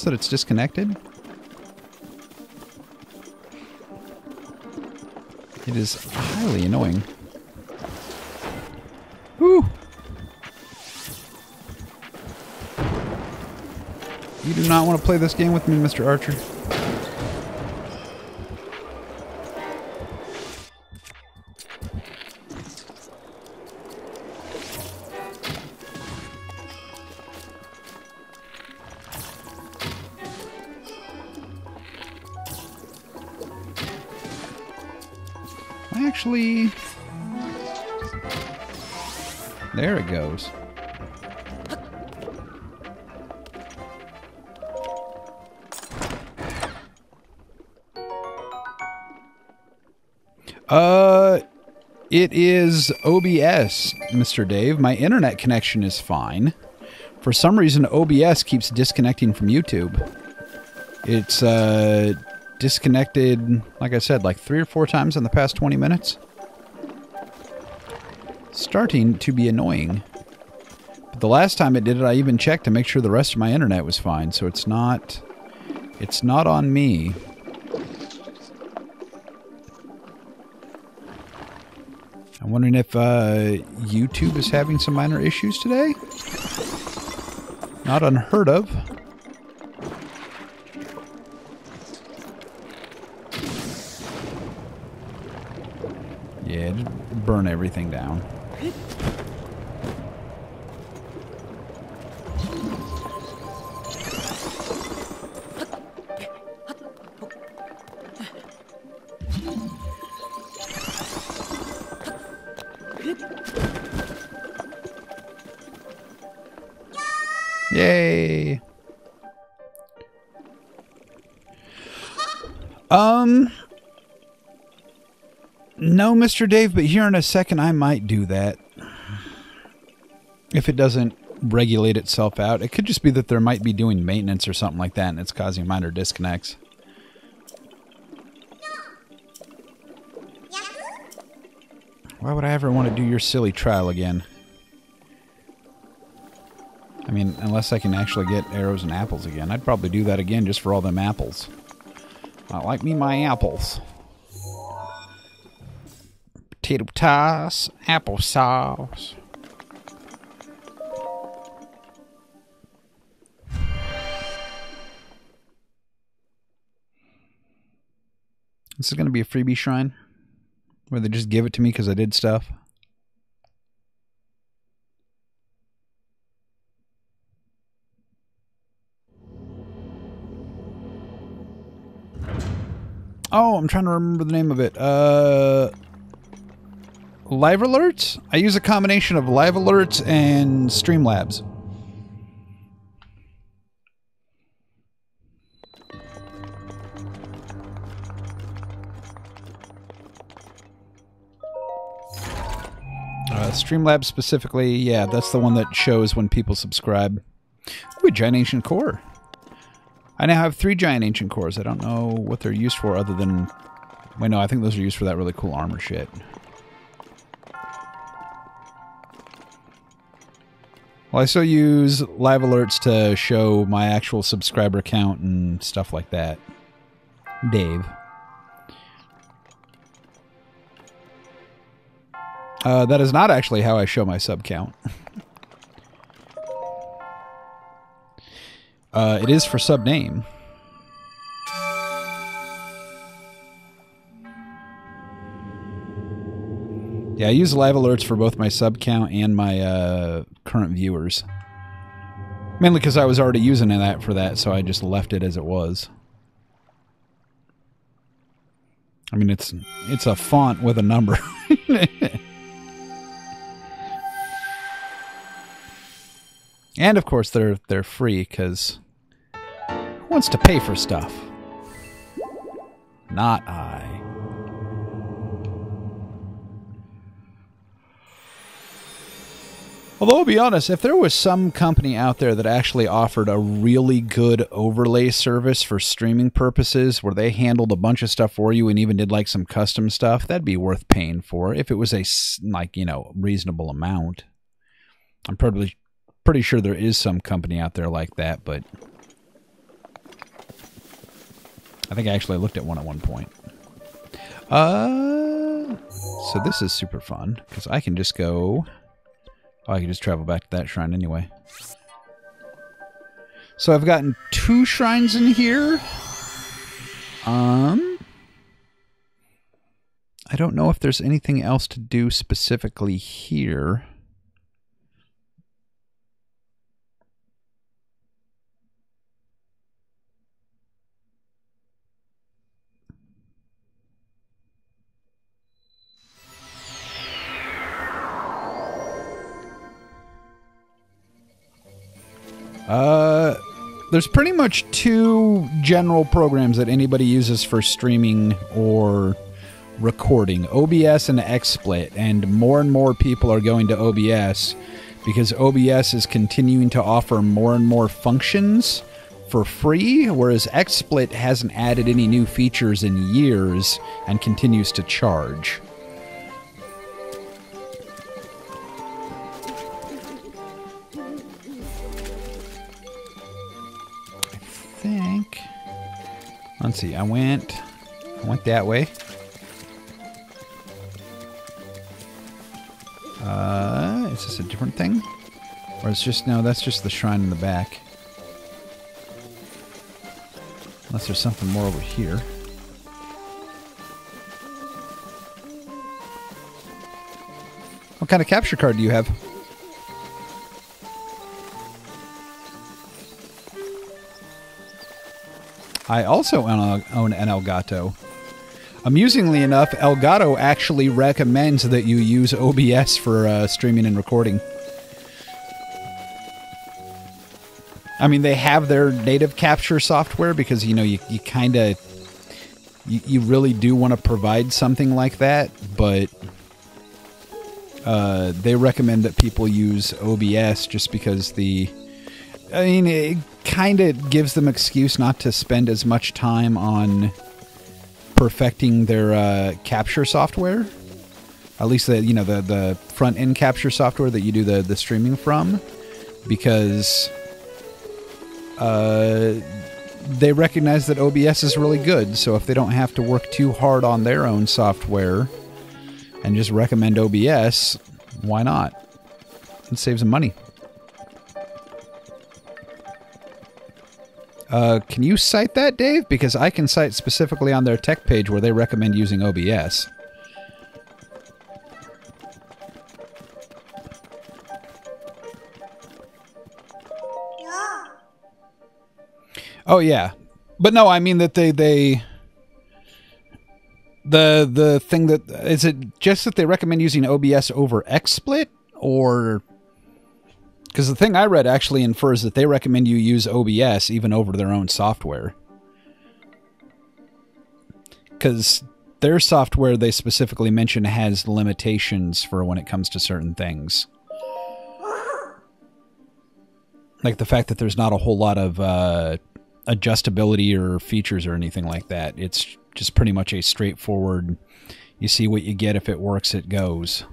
that it's disconnected? It is highly annoying. Whew. You do not want to play this game with me, Mr. Archer. Actually, there it goes. It is OBS, Mr. Dave. My internet connection is fine. For some reason, OBS keeps disconnecting from YouTube. It's, disconnected, like I said, like 3 or 4 times in the past 20 minutes. Starting to be annoying. But the last time it did it, I even checked to make sure the rest of my internet was fine, so it's not on me. I'm wondering if YouTube is having some minor issues today. Not unheard of. Yeah, just burn everything down. Yay! No, Mr. Dave, but here in a second I might do that. If it doesn't regulate itself out. It could just be that there might be doing maintenance or something like that and it's causing minor disconnects. Why would I ever want to do your silly trial again? I mean, unless I can actually get arrows and apples again. I'd probably do that again just for all them apples. I like me my apples. Potato toss, applesauce. This is going to be a freebie shrine where they just give it to me because I did stuff. Oh, I'm trying to remember the name of it. Live Alerts? I use a combination of Live Alerts and Streamlabs. Streamlabs specifically, yeah, that's the one that shows when people subscribe. Ooh, Giant Ancient Core. I now have 3 Giant Ancient Cores. I don't know what they're used for other than... Wait, no, I think those are used for that really cool armor shit. Well, I still use Live Alerts to show my actual subscriber count and stuff like that. Dave. That is not actually how I show my sub count. It is for sub name. Yeah, I use Live Alerts for both my sub count and my current viewers. Mainly because I was already using that for that, so I just left it as it was. I mean, it's a font with a number. And of course they're free because who wants to pay for stuff? Not I. Although, I'll be honest, if there was some company out there that actually offered a really good overlay service for streaming purposes where they handled a bunch of stuff for you and even did like some custom stuff, that'd be worth paying for if it was a, like, you know, reasonable amount. I'm pretty sure there is some company out there like that, but I think I actually looked at one at one point. So this is super fun, because I can just go... Oh, I can just travel back to that shrine anyway. So I've gotten 2 shrines in here. I don't know if there's anything else to do specifically here. There's pretty much 2 general programs that anybody uses for streaming or recording, OBS and XSplit, and more people are going to OBS because OBS is continuing to offer more and more functions for free, whereas XSplit hasn't added any new features in years and continues to charge. Let's see, I went that way. Is this a different thing? Or it's just, no, that's just the shrine in the back. Unless there's something more over here. What kind of capture card do you have? I also own an Elgato. Amusingly enough, Elgato actually recommends that you use OBS for streaming and recording. I mean, they have their native capture software because, you know, you kind of... You really do want to provide something like that, but they recommend that people use OBS just because the... I mean, it kind of gives them excuse not to spend as much time on perfecting their capture software. At least the front end capture software that you do the streaming from, because they recognize that OBS is really good. So if they don't have to work too hard on their own software and just recommend OBS, why not? It saves them money. Can you cite that, Dave? Because I can cite specifically on their tech page where they recommend using OBS. Yeah. Oh, yeah. But no, I mean that the thing that... Is it just that they recommend using OBS over XSplit? Or... Because the thing I read actually infers that they recommend you use OBS even over their own software. Because their software, they specifically mention, has limitations for when it comes to certain things. Like the fact that there's not a whole lot of adjustability or features or anything like that. It's just pretty much a straightforward, you see what you get, if it works, it goes.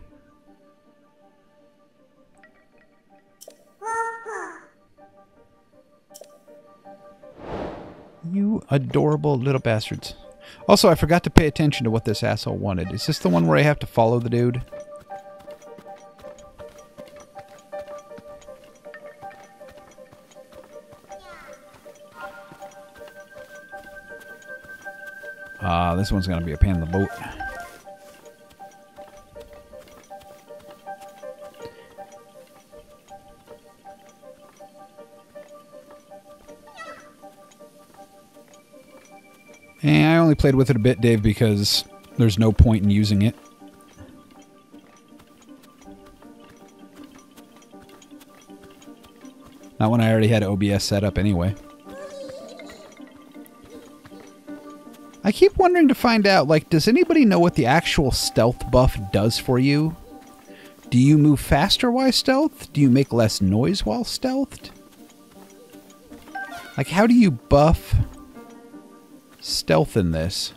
You adorable little bastards. Also, I forgot to pay attention to what this asshole wanted. Is this the one where I have to follow the dude? This one's going to be a pain in the boat. And I only played with it a bit, Dave, because there's no point in using it. Not when I already had OBS set up anyway. I keep wondering to find out, like, does anybody know what the actual stealth buff does for you? Do you move faster while stealthed? Do you make less noise while stealthed? Like, how do you buff stealth in this?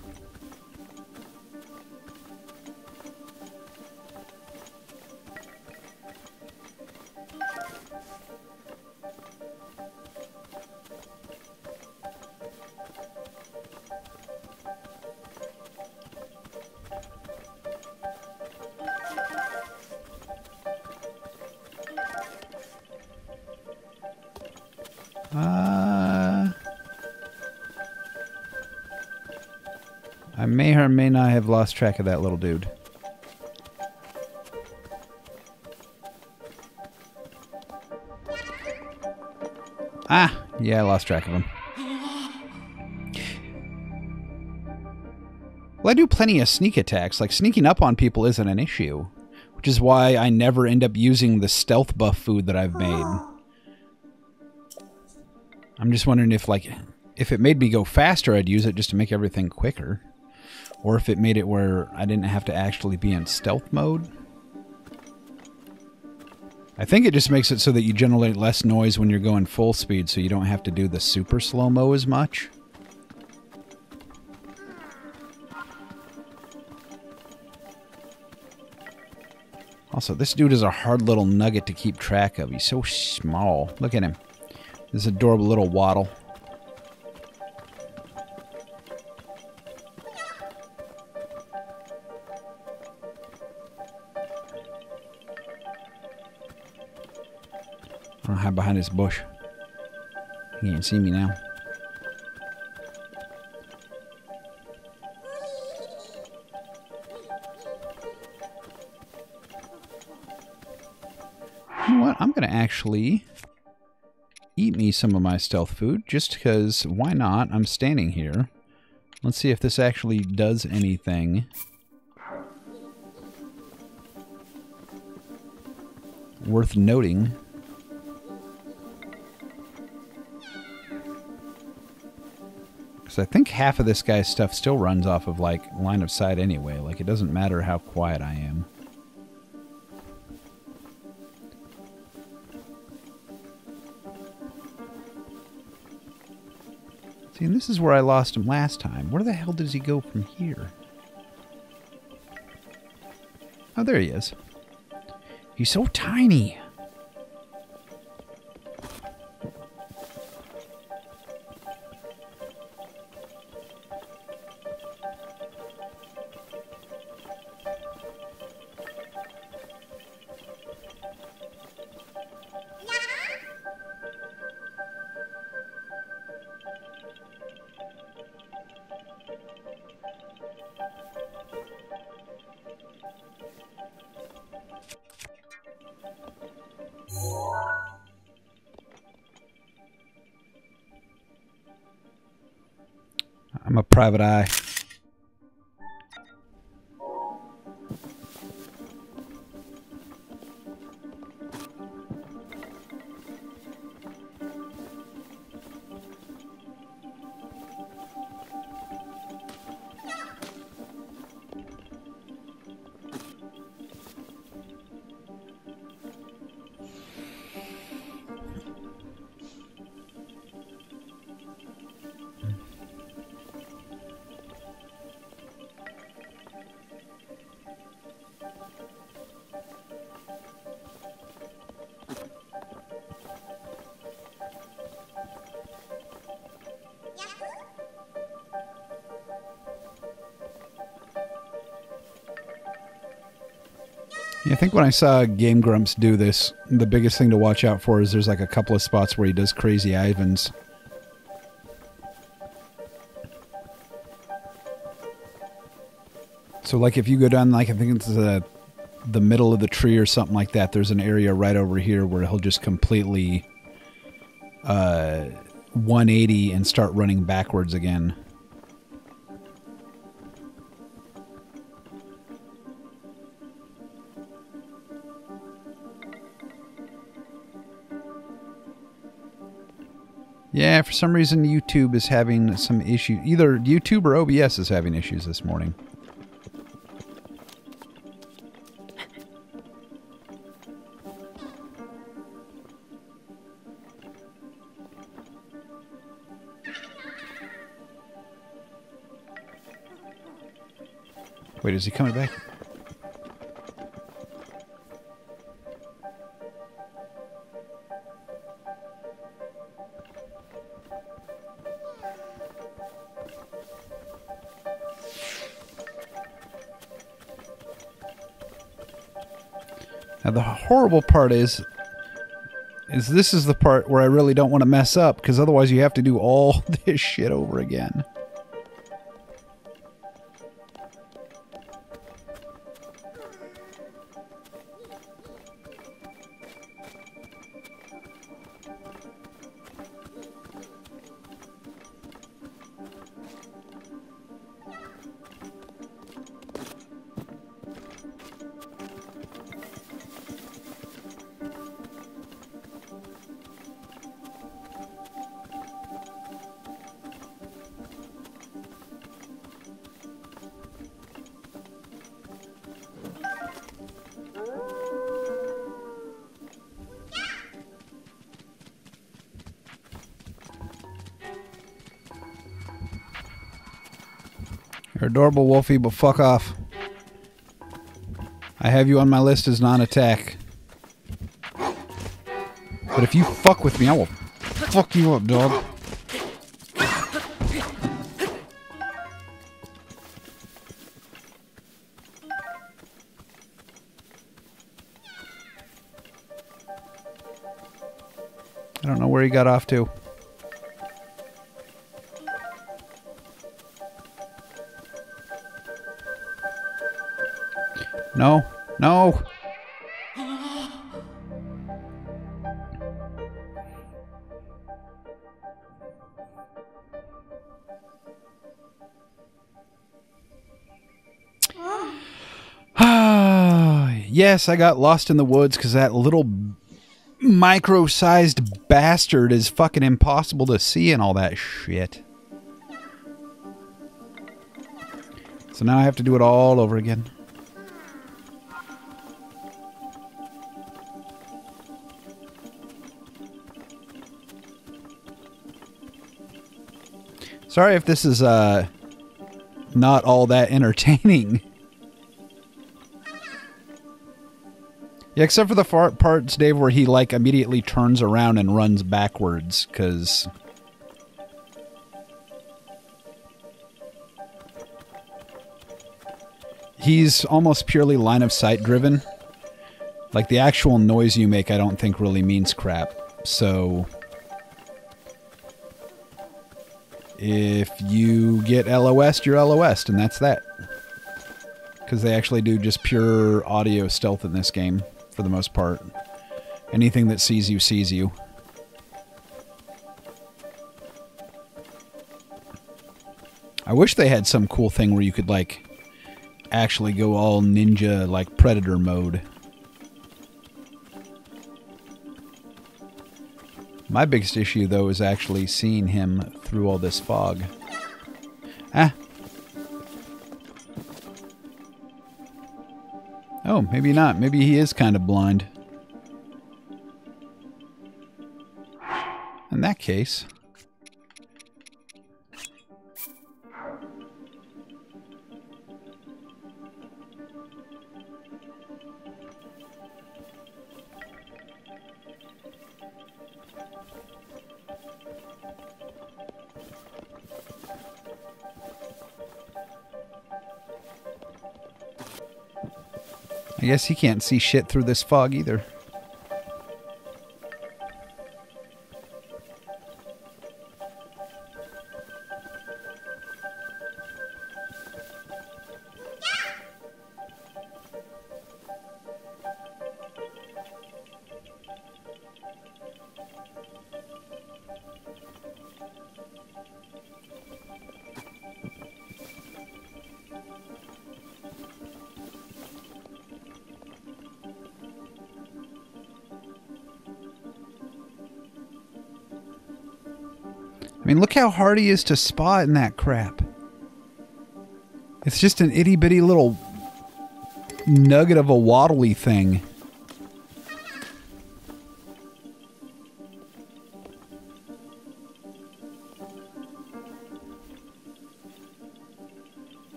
I may or may not have lost track of that little dude. Ah, yeah, I lost track of him. Well, I do plenty of sneak attacks. Like, sneaking up on people isn't an issue. Which is why I never end up using the stealth buff food that I've made. I'm just wondering if, like, if it made me go faster, I'd use it just to make everything quicker. Or if it made it where I didn't have to actually be in stealth mode. I think it just makes it so that you generate less noise when you're going full speed, so you don't have to do the super slow-mo as much. Also, this dude is a hard little nugget to keep track of. He's so small. Look at him. This adorable little waddle. I'll hide behind this bush. He can't see me now. You know what? I'm going to actually eat me some of my stealth food, just because, why not? I'm standing here. Let's see if this actually does anything. Worth noting. Because I think half of this guy's stuff still runs off of, like, line of sight anyway. Like, it doesn't matter how quiet I am. See, and this is where I lost him last time. Where the hell does he go from here? Oh, there he is. He's so tiny. I'm a private eye. Yeah, I think when I saw Game Grumps do this, the biggest thing to watch out for is there's like a couple of spots where he does crazy Ivans. So like if you go down, like I think it's the middle of the tree or something like that, there's an area right over here where he'll just completely 180 and start running backwards again. Yeah, for some reason YouTube is having some issue. Either YouTube or OBS is having issues this morning. Wait, is he coming back? Now the horrible part is this is the part where I really don't want to mess up, because otherwise you have to do all this shit over again. You're adorable, Wolfie, but fuck off. I have you on my list as non-attack. But if you fuck with me, I will fuck you up, dog. I don't know where he got off to. No. No. Yes, I got lost in the woods because that little micro-sized bastard is fucking impossible to see and all that shit. So now I have to do it all over again. Sorry if this is not all that entertaining. Yeah, except for the parts, Dave, where he, like, immediately turns around and runs backwards, because... he's almost purely line-of-sight driven. Like, the actual noise you make, I don't think really means crap. So... if you get LOS'd, you're LOS'd, and that's that. Because they actually do just pure audio stealth in this game. For the most part. Anything that sees you, sees you. I wish they had some cool thing where you could, like, actually go all ninja, like, Predator mode. My biggest issue, though, is actually seeing him through all this fog. Ah! Oh, maybe not. Maybe he is kind of blind. In that case... I guess he can't see shit through this fog either. I mean, look how hard he is to spot in that crap. It's just an itty-bitty little nugget of a waddly thing.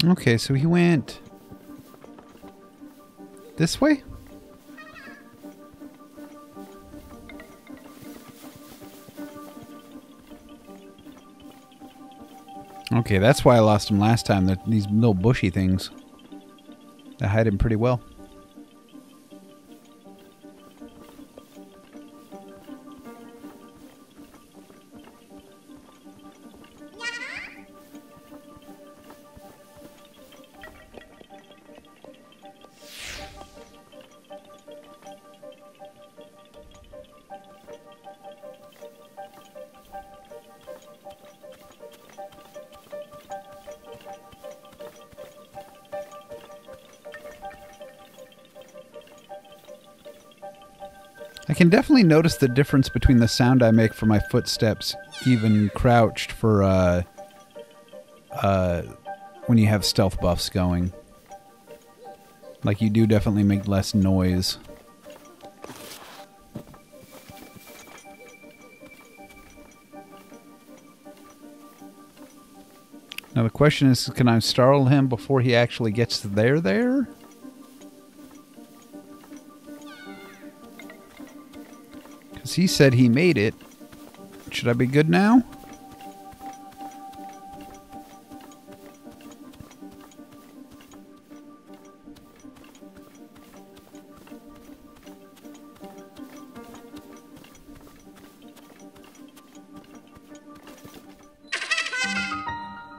Okay, so he went this way? Okay, that's why I lost him last time. These little bushy things that hide him pretty well. I can definitely notice the difference between the sound I make for my footsteps, even crouched, for when you have stealth buffs going. Like, you do definitely make less noise. Now the question is, can I startle him before he actually gets there? Because he said he made it. Should I be good now?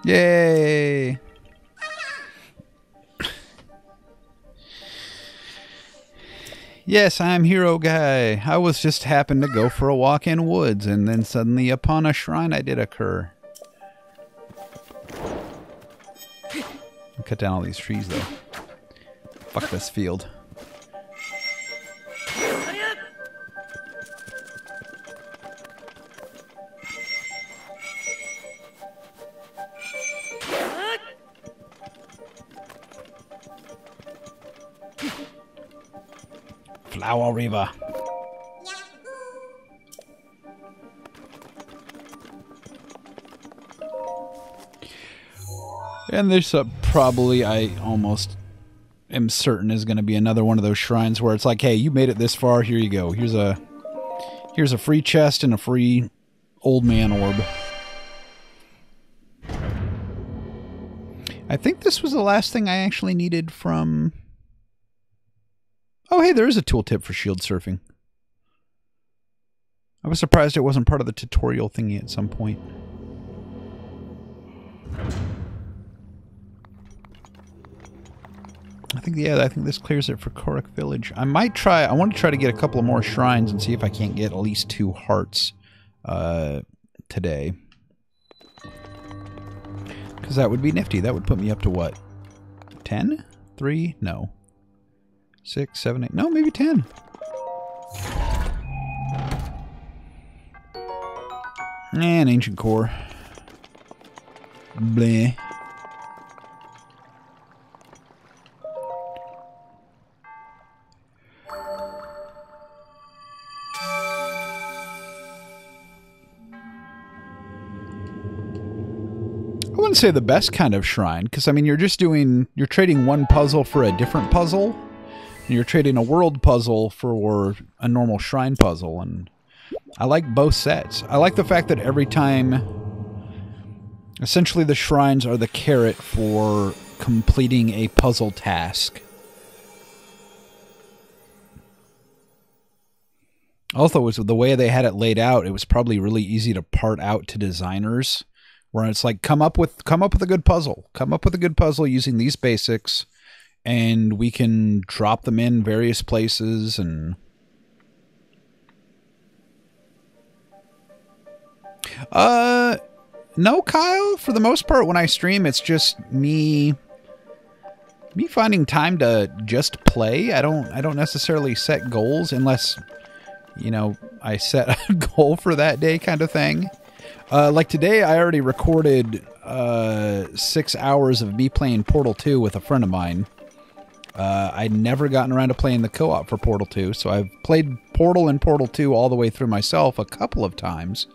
Yay! Yes, I'm hero guy. I was just happened to go for a walk in woods, and then suddenly upon a shrine I did occur. I'll cut down all these trees, though. Fuck this field. Flower River. And there's probably, I almost am certain, is going to be another one of those shrines where it's like, hey, you made it this far, here you go. Here's a free chest and a free old man orb. I think this was the last thing I actually needed from... Oh, hey, there is a tooltip for shield surfing. I was surprised it wasn't part of the tutorial thingy at some point. I think this clears it for Korak Village. I want to try to get a couple of more shrines and see if I can't get at least 2 hearts today. Because that would be nifty. That would put me up to what? 10? 3? No. 6, 7, 8. No, maybe 10. And ancient core. Bleh. I wouldn't say the best kind of shrine, because I mean you're trading one puzzle for a different puzzle. And you're trading a world puzzle for a normal shrine puzzle, and I like both sets. I like the fact that every time, essentially the shrines are the carrot for completing a puzzle task. Also, was the way they had it laid out, it was probably really easy to part out to designers, where it's like, come up with a good puzzle. Come up with a good puzzle using these basics. And we can drop them in various places and... No, Kyle. For the most part, when I stream, it's just me finding time to just play. I don't necessarily set goals unless, you know, I set a goal for that day kind of thing. Like today, I already recorded 6 hours of me playing Portal 2 with a friend of mine. I'd never gotten around to playing the co-op for Portal 2, so I've played Portal and Portal 2 all the way through myself a couple of times.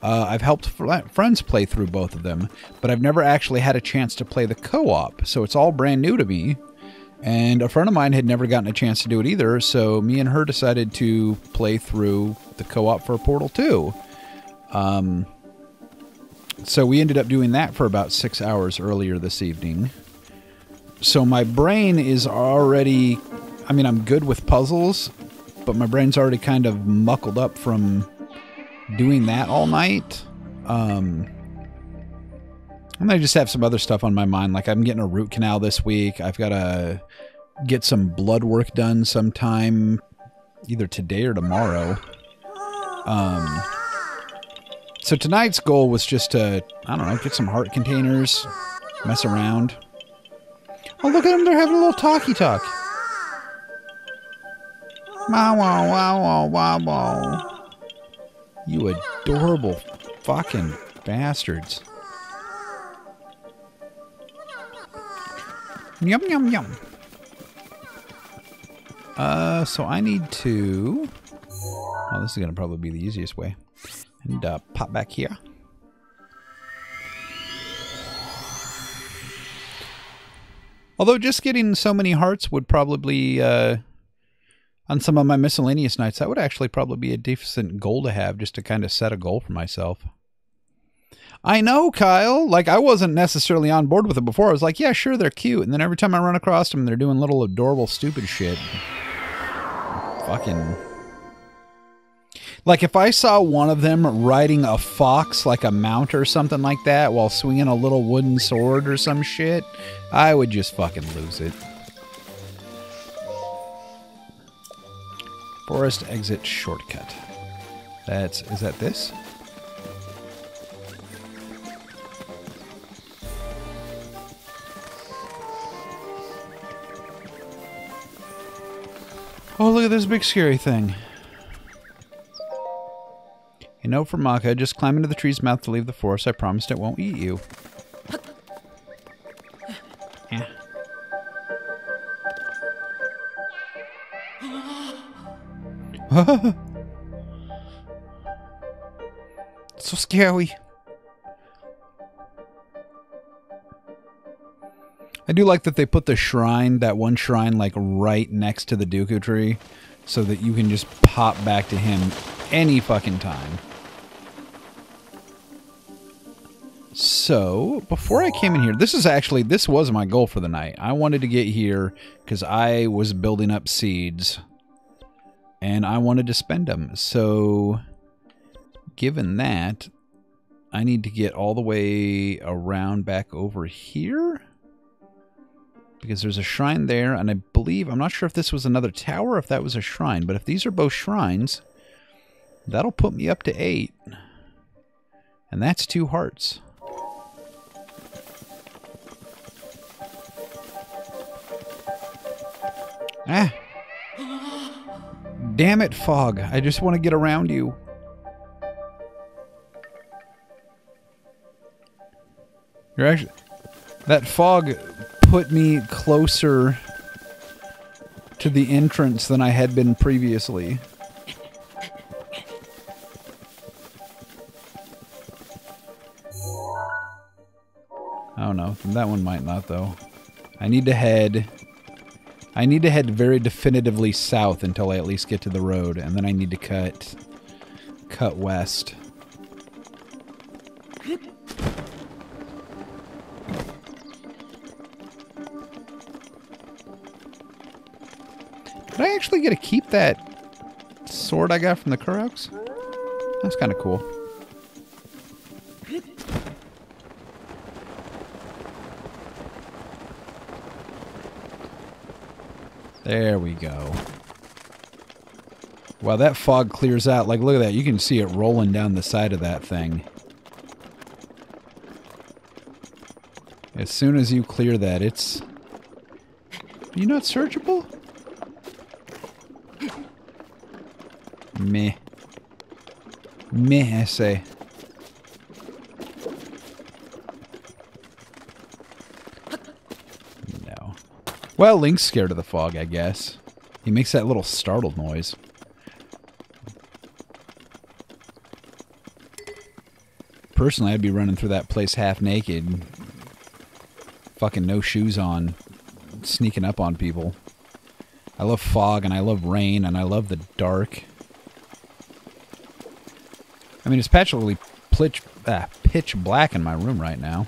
I've helped friends play through both of them, but I've never actually had a chance to play the co-op, so it's all brand new to me. And a friend of mine had never gotten a chance to do it either, so me and her decided to play through the co-op for Portal 2. So we ended up doing that for about 6 hours earlier this evening. So my brain is already... I mean, I'm good with puzzles, but my brain's already kind of muckled up from doing that all night. And I just have some other stuff on my mind, like I'm getting a root canal this week. I've got to get some blood work done sometime, either today or tomorrow. So tonight's goal was just to, I don't know, get some heart containers, mess around. Oh, look at them, they're having a little talky talk. Wow, wow, wow, wow, wow, wow. You adorable fucking bastards. Yum, yum, yum. So I need to... Oh, this is going to probably be the easiest way. And pop back here. Although just getting so many hearts would probably... on some of my miscellaneous nights, that would actually probably be a decent goal to have, just to kind of set a goal for myself. I know, Kyle. Like, I wasn't necessarily on board with it before. I was like, yeah, sure, they're cute. And then every time I run across them, they're doing little adorable stupid shit. Fucking... Like, if I saw one of them riding a fox like a mount or something like that while swinging a little wooden sword or some shit, I would just fucking lose it. Forest exit shortcut. Is that this? Oh, look at this big scary thing. A note from Maka. Just climb into the tree's mouth to leave the forest. I promised it won't eat you. Yeah. So scary. I do like that they put the shrine, that one shrine, like right next to the Dooku tree, so that you can just pop back to him any fucking time. So, before I came in here, this was my goal for the night. I wanted to get here because I was building up seeds. And I wanted to spend them. So, given that, I need to get all the way around back over here. Because there's a shrine there, and I believe, I'm not sure if this was another tower or if that was a shrine. But if these are both shrines, that'll put me up to 8. And that's 2 hearts. Ah! Damn it, fog. I just want to get around you. You're actually... That fog put me closer to the entrance than I had been previously. Oh no, that one might not though. I need to head very definitively south until I at least get to the road, and then I need to cut west. Did I actually get to keep that sword I got from the Kuroks? That's kind of cool. There we go. Wow, that fog clears out. Like, look at that. You can see it rolling down the side of that thing. As soon as you clear that, it's... Are you not searchable? Meh. Meh, I say. No. Well, Link's scared of the fog, I guess. He makes that little startled noise. Personally, I'd be running through that place half naked, fucking no shoes on, sneaking up on people. I love fog, and I love rain, and I love the dark. I mean, it's patchily pitch black in my room right now.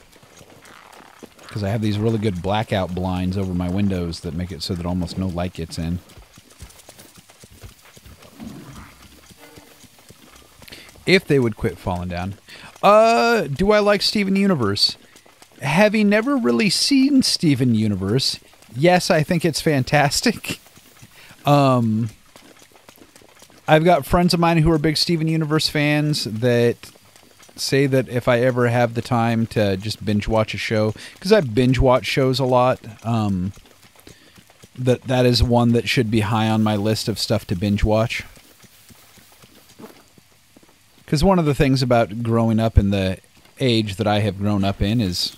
Because I have these really good blackout blinds over my windows that make it so that almost no light gets in. If they would quit falling down. Do I like Steven Universe? Having never really seen Steven Universe, yes, I think it's fantastic. I've got friends of mine who are big Steven Universe fans that say that if I ever have the time to just binge watch a show, because I binge watch shows a lot, that is one that should be high on my list of stuff to binge watch. Because one of the things about growing up in the age that I have grown up in is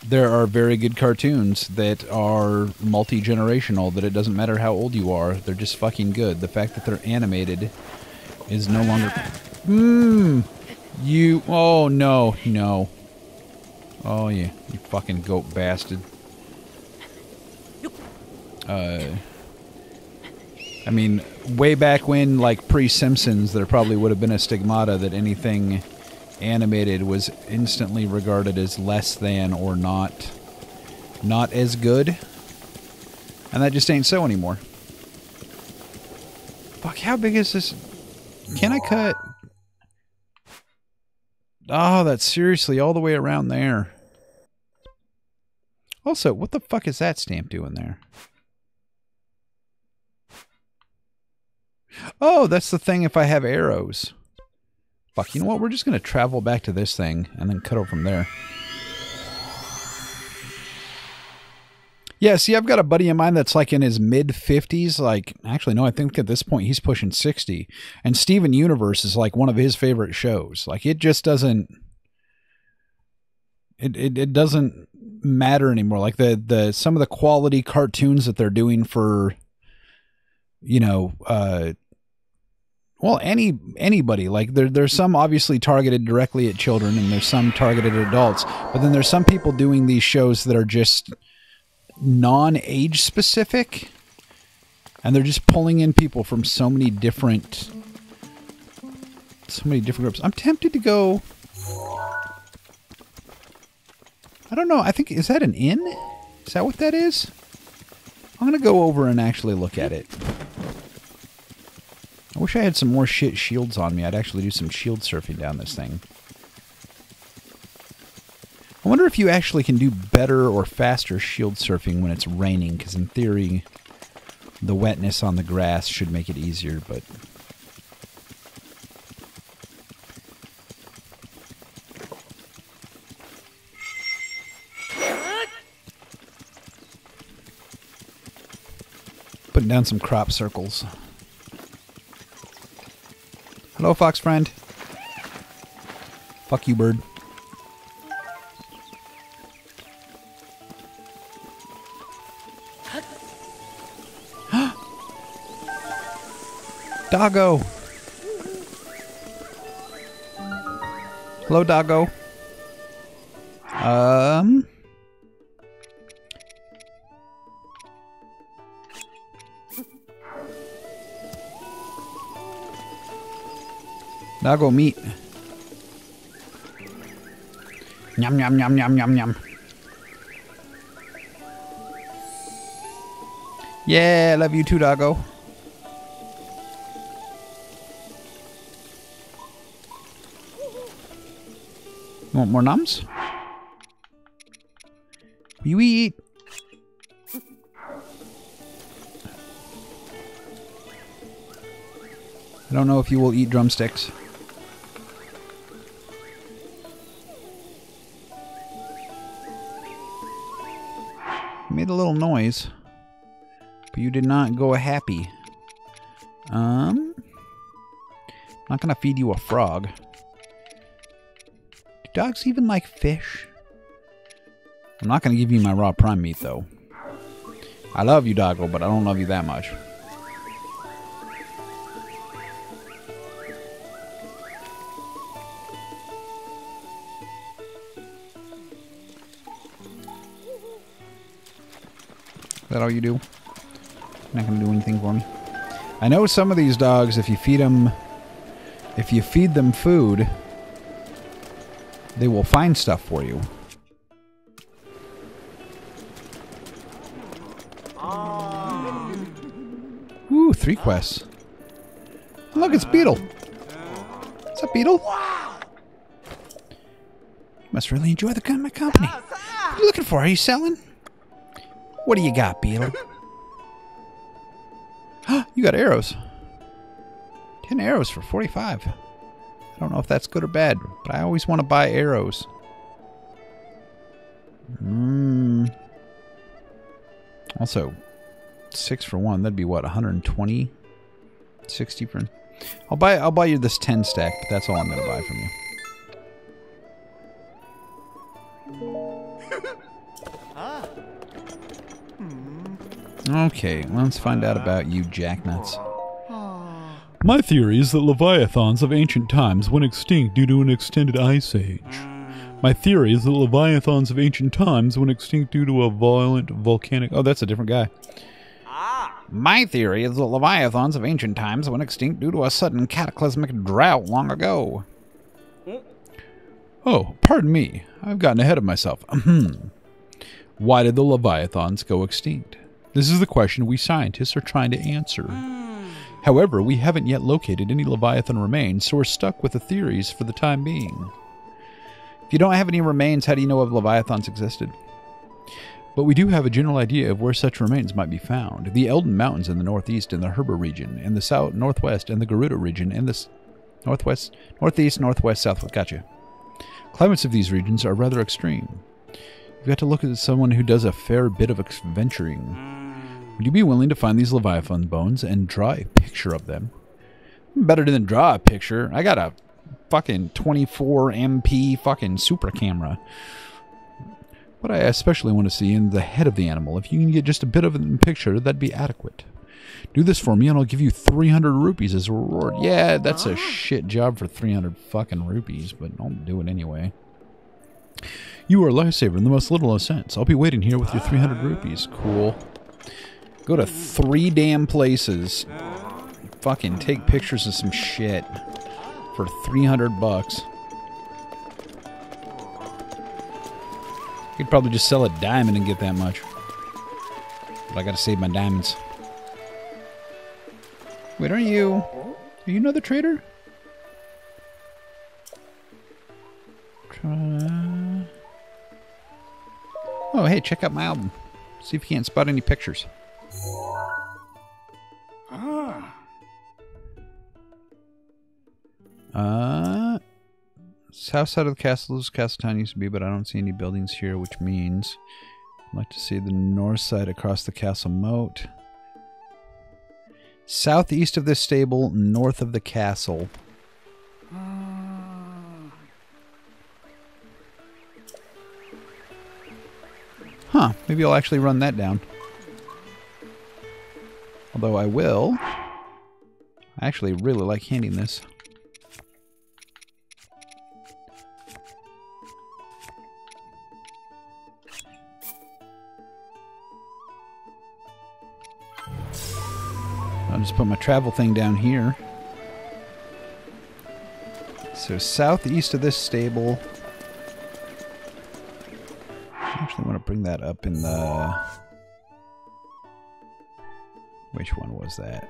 there are very good cartoons that are multi-generational, that it doesn't matter how old you are, they're just fucking good. The fact that they're animated is no longer... Oh, no, no. Oh, yeah, you fucking goat bastard. I mean, way back when, like, pre-Simpsons, there probably would have been a stigmata that anything animated was instantly regarded as less than or not as good. And that just ain't so anymore. Fuck, how big is this? Can I cut? Oh, that's seriously all the way around there. Also, what the fuck is that stamp doing there? Oh, that's the thing if I have arrows. Fuck, you know what? We're just going to travel back to this thing and then cut over from there. Yeah, see, I've got a buddy of mine that's like in his mid-50s. Like, actually, no, I think at this point he's pushing 60. And Steven Universe is like one of his favorite shows. Like, it just doesn't... It doesn't matter anymore. Like, some of the quality cartoons that they're doing for... You know, well, anybody. Like, there's some obviously targeted directly at children, and there's some targeted at adults. But then there's some people doing these shows that are just non-age specific, and they're just pulling in people from so many different groups. I'm tempted to go... I don't know. I think, is that an inn? Is that what that is? I'm going to go over and actually look at it. I wish I had some more shit shields on me. I'd actually do some shield surfing down this thing. I wonder if you actually can do better or faster shield surfing when it's raining, because in theory, the wetness on the grass should make it easier, but... Putting down some crop circles. Hello, fox friend. Fuck you, bird. Doggo. Hello, doggo. Doggo meat. Yum, yum, yum, yum, yum, yum. Yeah, love you too, doggo. You want more nums? You eat. I don't know if you will eat drumsticks. You made a little noise, but you did not go happy. I'm not gonna feed you a frog. Do dogs even like fish? I'm not gonna give you my raw prime meat, though. I love you, doggo, but I don't love you that much. that all you do? Not going to do anything for me. I know some of these dogs, if you feed them food, they will find stuff for you. Ooh, 3 quests. Look, it's Beetle. What's up, Beetle? You must really enjoy my company. What are you looking for? Are you selling? What do you got, Beetle? You got arrows. 10 arrows for 45. I don't know if that's good or bad, but I always want to buy arrows. Also, 6 for 1. That'd be what, 120? 60 for... I'll buy you this 10 stack, but that's all I'm going to buy from you. Okay, let's find out about you, jacknuts. My theory is that leviathans of ancient times went extinct due to an extended ice age. My theory is that leviathans of ancient times went extinct due to a violent volcanic... Oh, that's a different guy. My theory is that leviathans of ancient times went extinct due to a sudden cataclysmic drought long ago. Oh, pardon me. I've gotten ahead of myself. Why did the leviathans go extinct? This is the question we scientists are trying to answer. However, we haven't yet located any leviathan remains, so we're stuck with the theories for the time being. If you don't have any remains, how do you know if leviathans existed? But we do have a general idea of where such remains might be found. The Eldon Mountains in the northeast and the Herber region, in the south, northwest, and the Garuda region in the northwest, northeast, northwest, southwest. Gotcha. Climates of these regions are rather extreme. You've got to look at someone who does a fair bit of adventuring. Would you be willing to find these leviathan bones and draw a picture of them? Better than draw a picture. I got a fucking 24 MP fucking super camera. What I especially want to see in the head of the animal. If you can get just a bit of a picture, that'd be adequate. Do this for me and I'll give you 300 rupees as a reward. Yeah, that's a shit job for 300 fucking rupees, but I'll do it anyway. You are a lifesaver in the most littlest sense. I'll be waiting here with your 300 rupees. Cool. Go to 3 damn places. Fucking take pictures of some shit for 300 bucks. You'd probably just sell a diamond and get that much. But I gotta save my diamonds. Wait, are you another trader? Oh, hey, check out my album. See if you can't spot any pictures. South side of the castle is Castle Town used to be, but I don't see any buildings here, which means I'd like to see the north side across the castle moat. Southeast of this stable, north of the castle. Huh, maybe I'll actually run that down. Although I will. I actually really like handing this. I'll just put my travel thing down here. So southeast of this stable. I actually want to bring that up in the... Which one was that?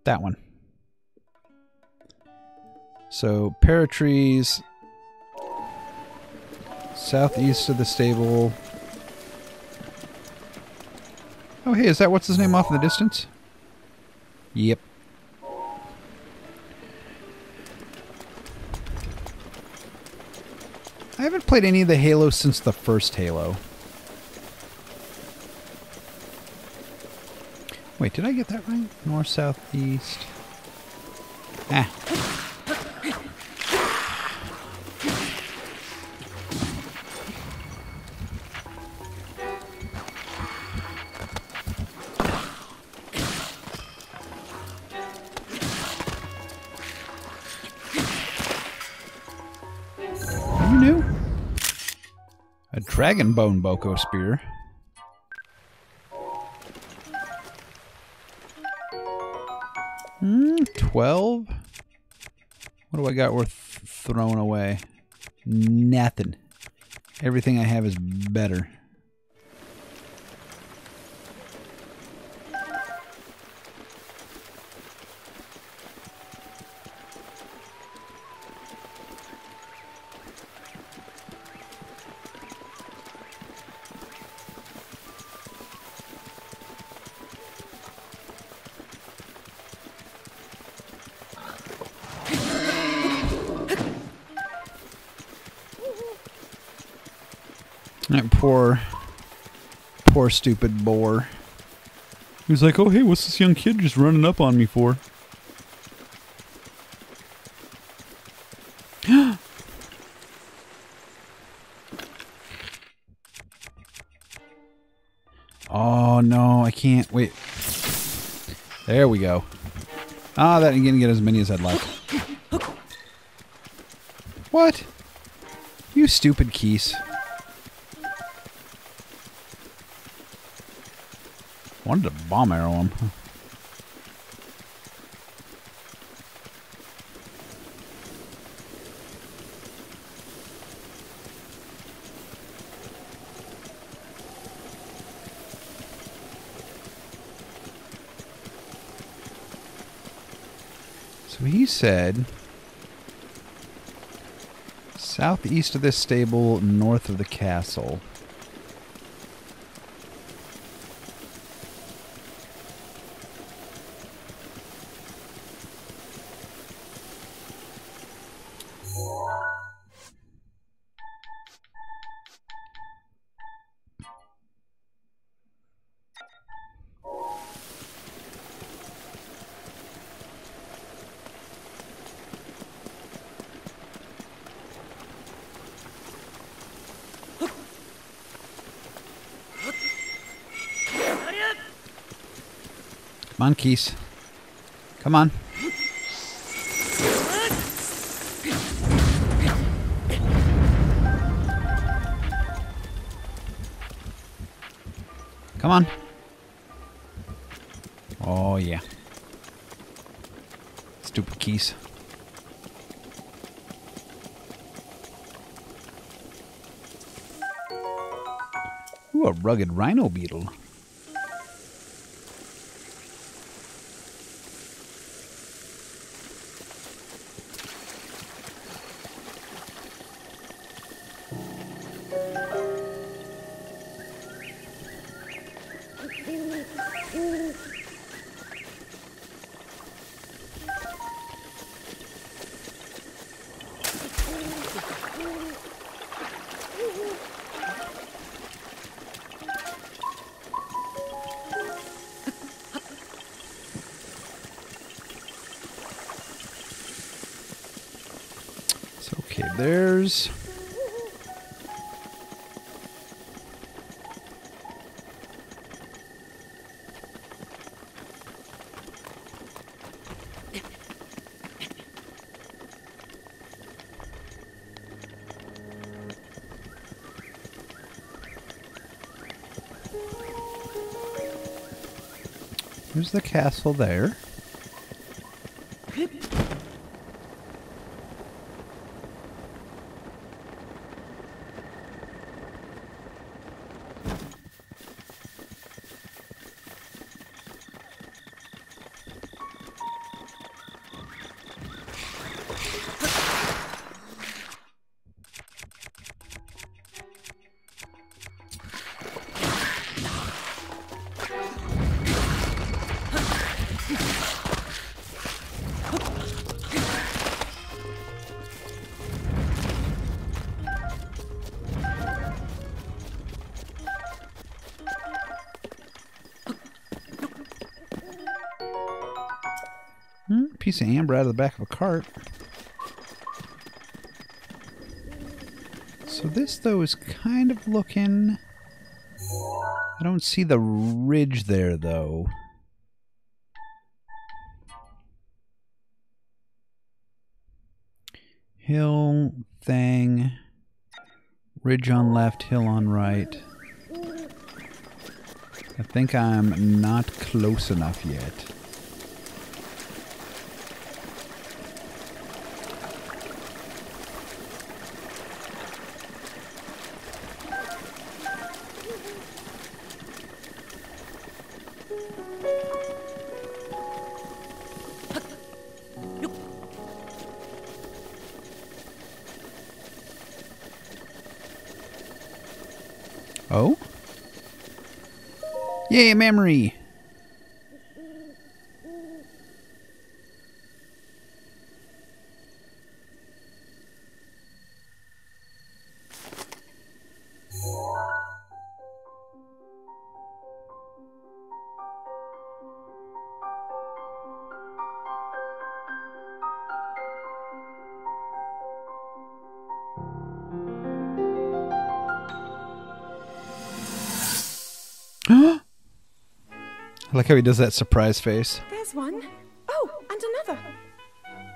That one. So, pear trees... Southeast of the stable. Oh, hey, is that what's his name off in the distance? Yep. I haven't played any of the Halo since the first Halo. Wait, did I get that right? North, south, east. Ah. Dragon Bone Boko Spear. Hmm, 12? What do I got worth throwing away? Nothing. Everything I have is better. That poor stupid boar. He was like, oh hey, what's this young kid just running up on me for? Oh no, I can't. Wait. There we go. Ah, that didn't get as many as I'd like. What? You stupid keys. Wanted to bomb arrow him. So he said, southeast of this stable, north of the castle. Come on, Keys. Come on. Come on. Oh, yeah. Stupid Keys. Ooh, a rugged rhino beetle. Okay, there's... There's the castle there. Piece of amber out of the back of a cart. So this, though, is kind of looking... I don't see the ridge there, though. Hill thing. Ridge on left, hill on right. I think I'm not close enough yet. Oh? Yay, memory! I like how he does that surprise face. There's one. Oh, and another.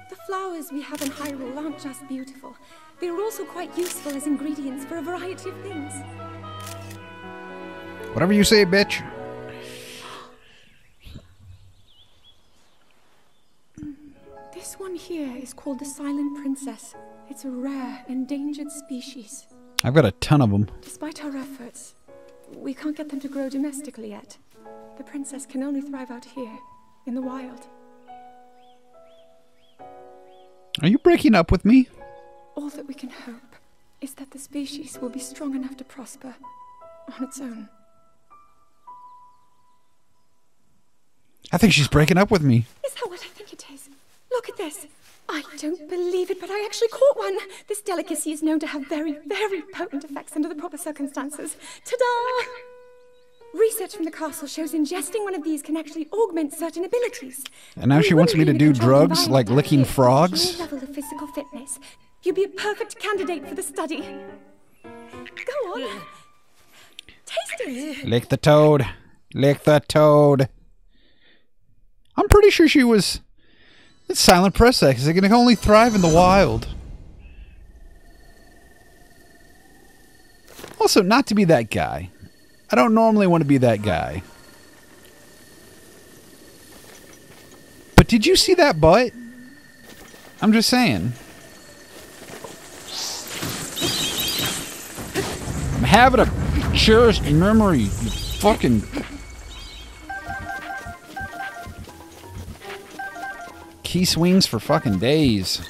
The flowers we have in Hyrule aren't just beautiful. They're also quite useful as ingredients for a variety of things. Whatever you say, bitch. This one here is called the Silent Princess. It's a rare, endangered species. I've got a ton of them. Despite our efforts, we can't get them to grow domestically yet. The princess can only thrive out here, in the wild. Are you breaking up with me? All that we can hope is that the species will be strong enough to prosper on its own. I think she's breaking up with me. Is that what I think it is? Look at this. I don't believe it, but I actually caught one. This delicacy is known to have very, very potent effects under the proper circumstances. Ta-da! Research from the castle shows ingesting one of these can actually augment certain abilities. And now she wants me to do drugs like licking frogs? Your level of physical fitness. You'd be a perfect candidate for the study. Go on. Taste it. Lick the toad. Lick the toad. I'm pretty sure she was... It's Silent Princess. They can only thrive in the wild. Also, not to be that guy. I don't normally want to be that guy. But did you see that butt? I'm just saying. I'm having a cherished memory, you fucking... Key swings for fucking days.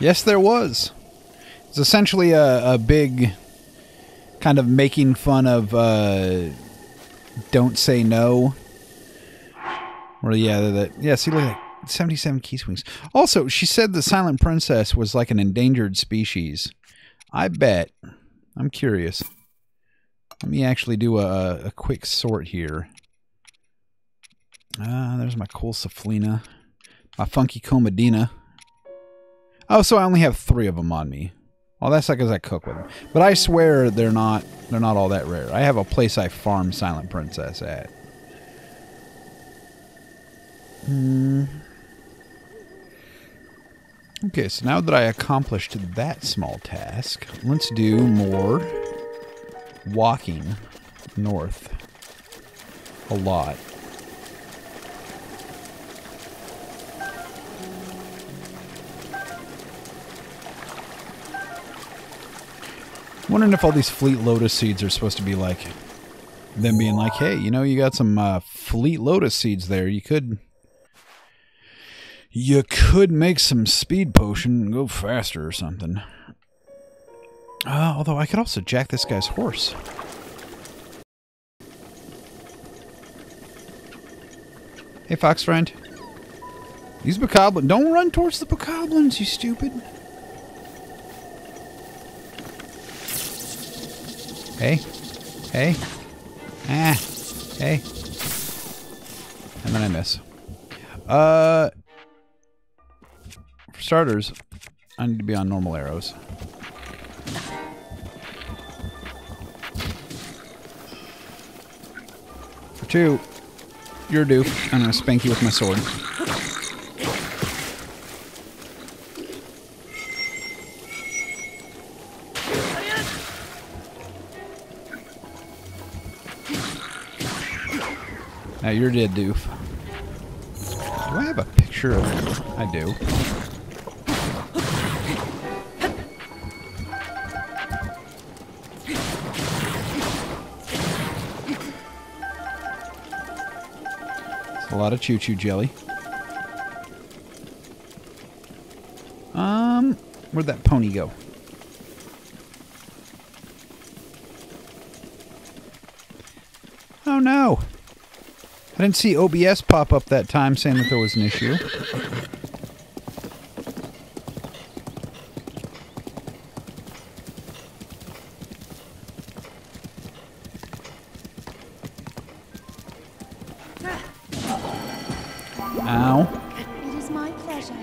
Yes, there was. It's essentially a big kind of making fun of Don't Say No. Or yeah, see, look at that. 77 key swings. Also, she said the Silent Princess was like an endangered species. I bet. I'm curious. Let me actually do a quick sort here. There's my cool Saflina. My funky Comadina. Oh, so I only have 3 of them on me. Well, that's like as I cook with them. But I swear they're not all that rare. I have a place I farm Silent Princess at. Okay, so now that I accomplished that small task, let's do more walking north. A lot. Wondering if all these Fleet Lotus seeds are supposed to be like them being like, hey, you know, you got some Fleet Lotus seeds there. You could make some speed potion and go faster or something. Although I could also jack this guy's horse. Hey, fox friend. These bokoblins. Don't run towards the bokoblins, you stupid. Hey. Hey. Ah. Hey. And then I miss. For starters, I need to be on normal arrows. For 2, you're due. I'm gonna spank you with my sword. Now you're dead, doof. Do I have a picture of you? I do. It's a lot of choo-choo jelly. Where'd that pony go? Oh no! I didn't see OBS pop up that time saying that there was an issue. Ow. It is my pleasure.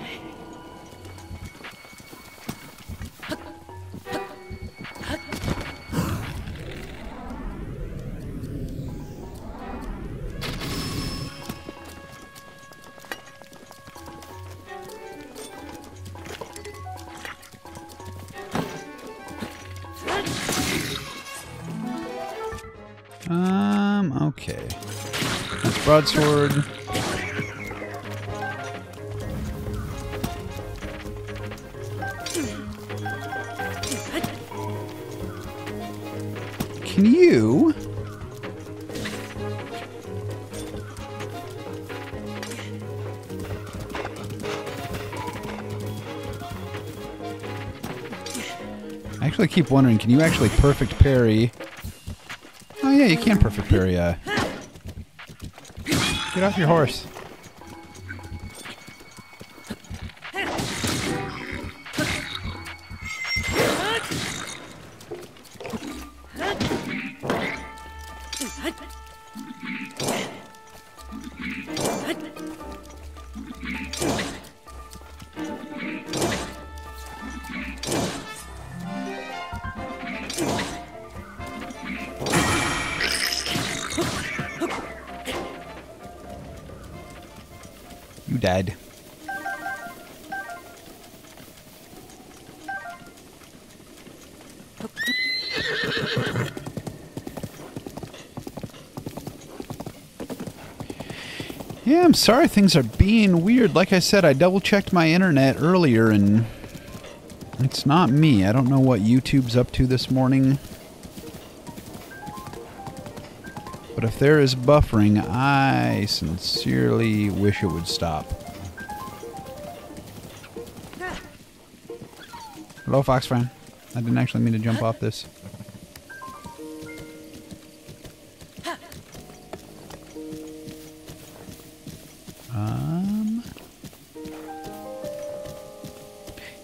Okay. That's broadsword. Can you... I actually keep wondering, can you actually perfect parry... Oh yeah, you can perfect parry, Get off your horse. You died. Yeah, I'm sorry things are being weird. Like I said, I double-checked my internet earlier, and it's not me. I don't know what YouTube's up to this morning. But if there is buffering, I sincerely wish it would stop. Hello, Fox friend. I didn't actually mean to jump off this.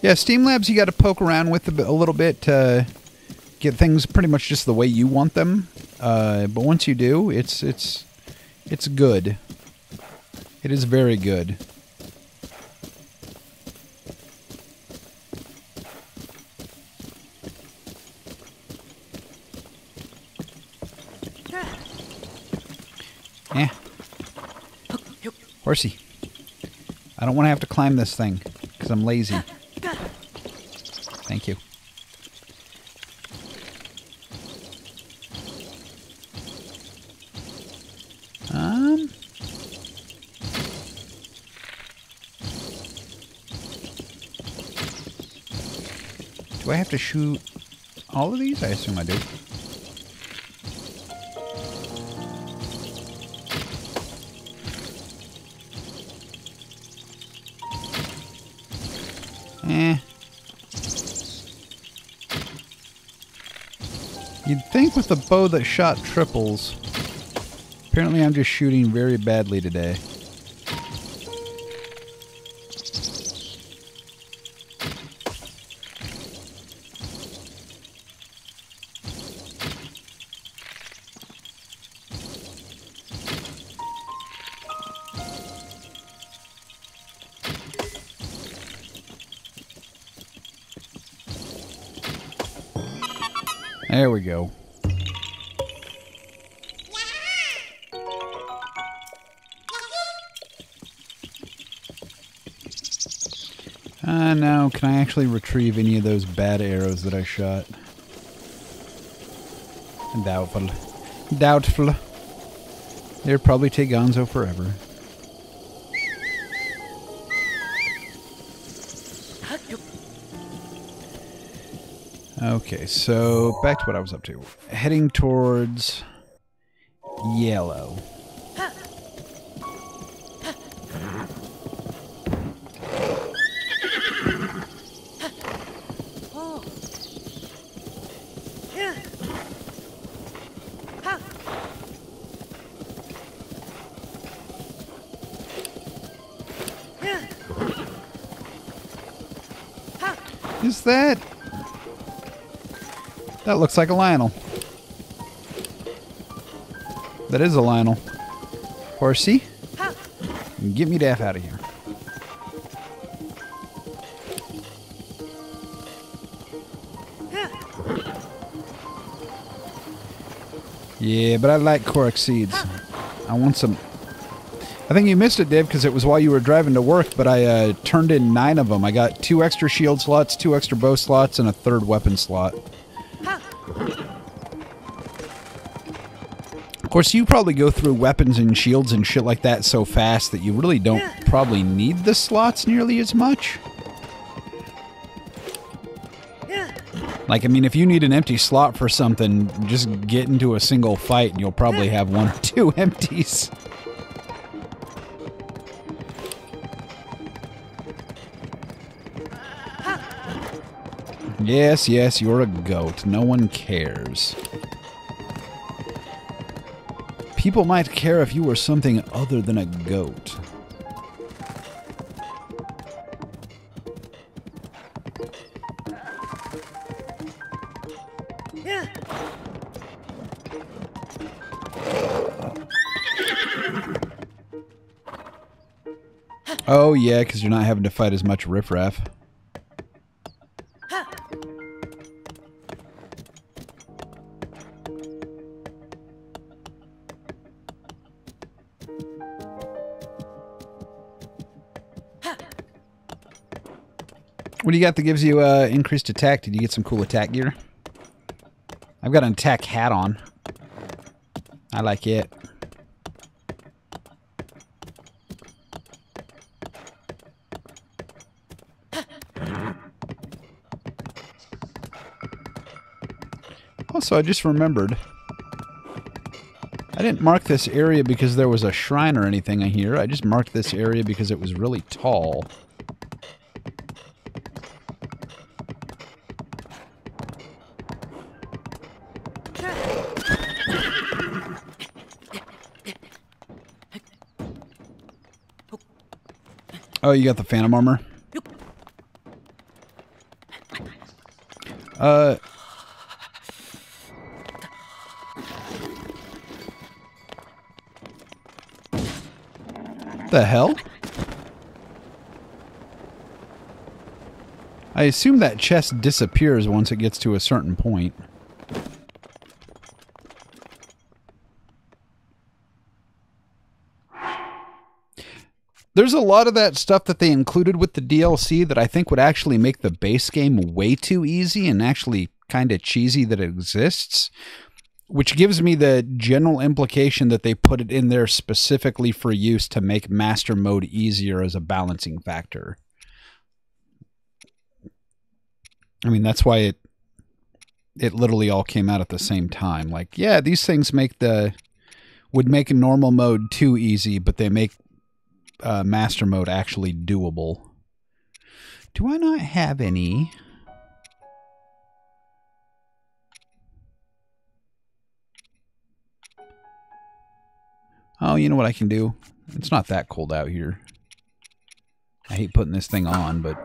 Yeah, Steam Labs you got to poke around with a little bit to get things pretty much just the way you want them. But once you do, it's good. It is very good. Yeah. Horsey. I don't want to have to climb this thing because I'm lazy. Thank you. Do I have to shoot all of these? I assume I do. You'd think with the bow that shot triples. Apparently I'm just shooting very badly today. There we go. Now, can I actually retrieve any of those bad arrows that I shot? Doubtful. Doubtful. They'd probably take Gonzo forever. Okay, so back to what I was up to. Heading towards yellow. Is that? That looks like a Lionel. That is a Lionel. Horsey, get me the F out of here. Yeah, but I like Korok seeds. I want some. I think you missed it, Dave, because it was while you were driving to work, but I turned in 9 of them. I got 2 extra shield slots, 2 extra bow slots, and a 3rd weapon slot. Of course, you probably go through weapons and shields and shit like that so fast that you really don't probably need the slots nearly as much. Like, I mean, if you need an empty slot for something, just get into a single fight and you'll probably have 1 or 2 empties. Yes, yes, you're a goat. No one cares. People might care if you were something other than a goat. Oh, yeah, because you're not having to fight as much riffraff. What do you got that gives you increased attack? Did you get some cool attack gear? I've got an attack hat on. I like it. Also, I just remembered. I didn't mark this area because there was a shrine or anything here. I just marked this area because it was really tall. Oh, you got the Phantom armor? The hell? I assume that chest disappears once it gets to a certain point. There's a lot of that stuff that they included with the DLC that I think would actually make the base game way too easy and actually kind of cheesy that it exists, which gives me the general implication that they put it in there specifically for use to make Master Mode easier as a balancing factor. I mean, that's why it literally all came out at the same time. Like, yeah, these things would make a normal mode too easy, but they make Master Mode actually doable. Do I not have any? Oh, you know what I can do? It's not that cold out here. I hate putting this thing on, but...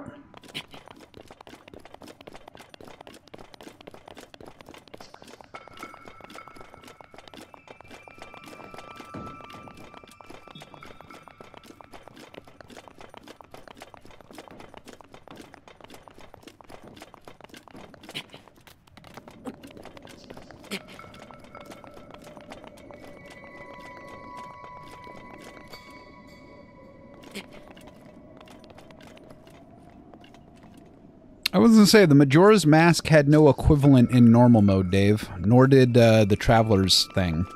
I was going to say, the Majora's Mask had no equivalent in normal mode, Dave. Nor did the Traveler's thing.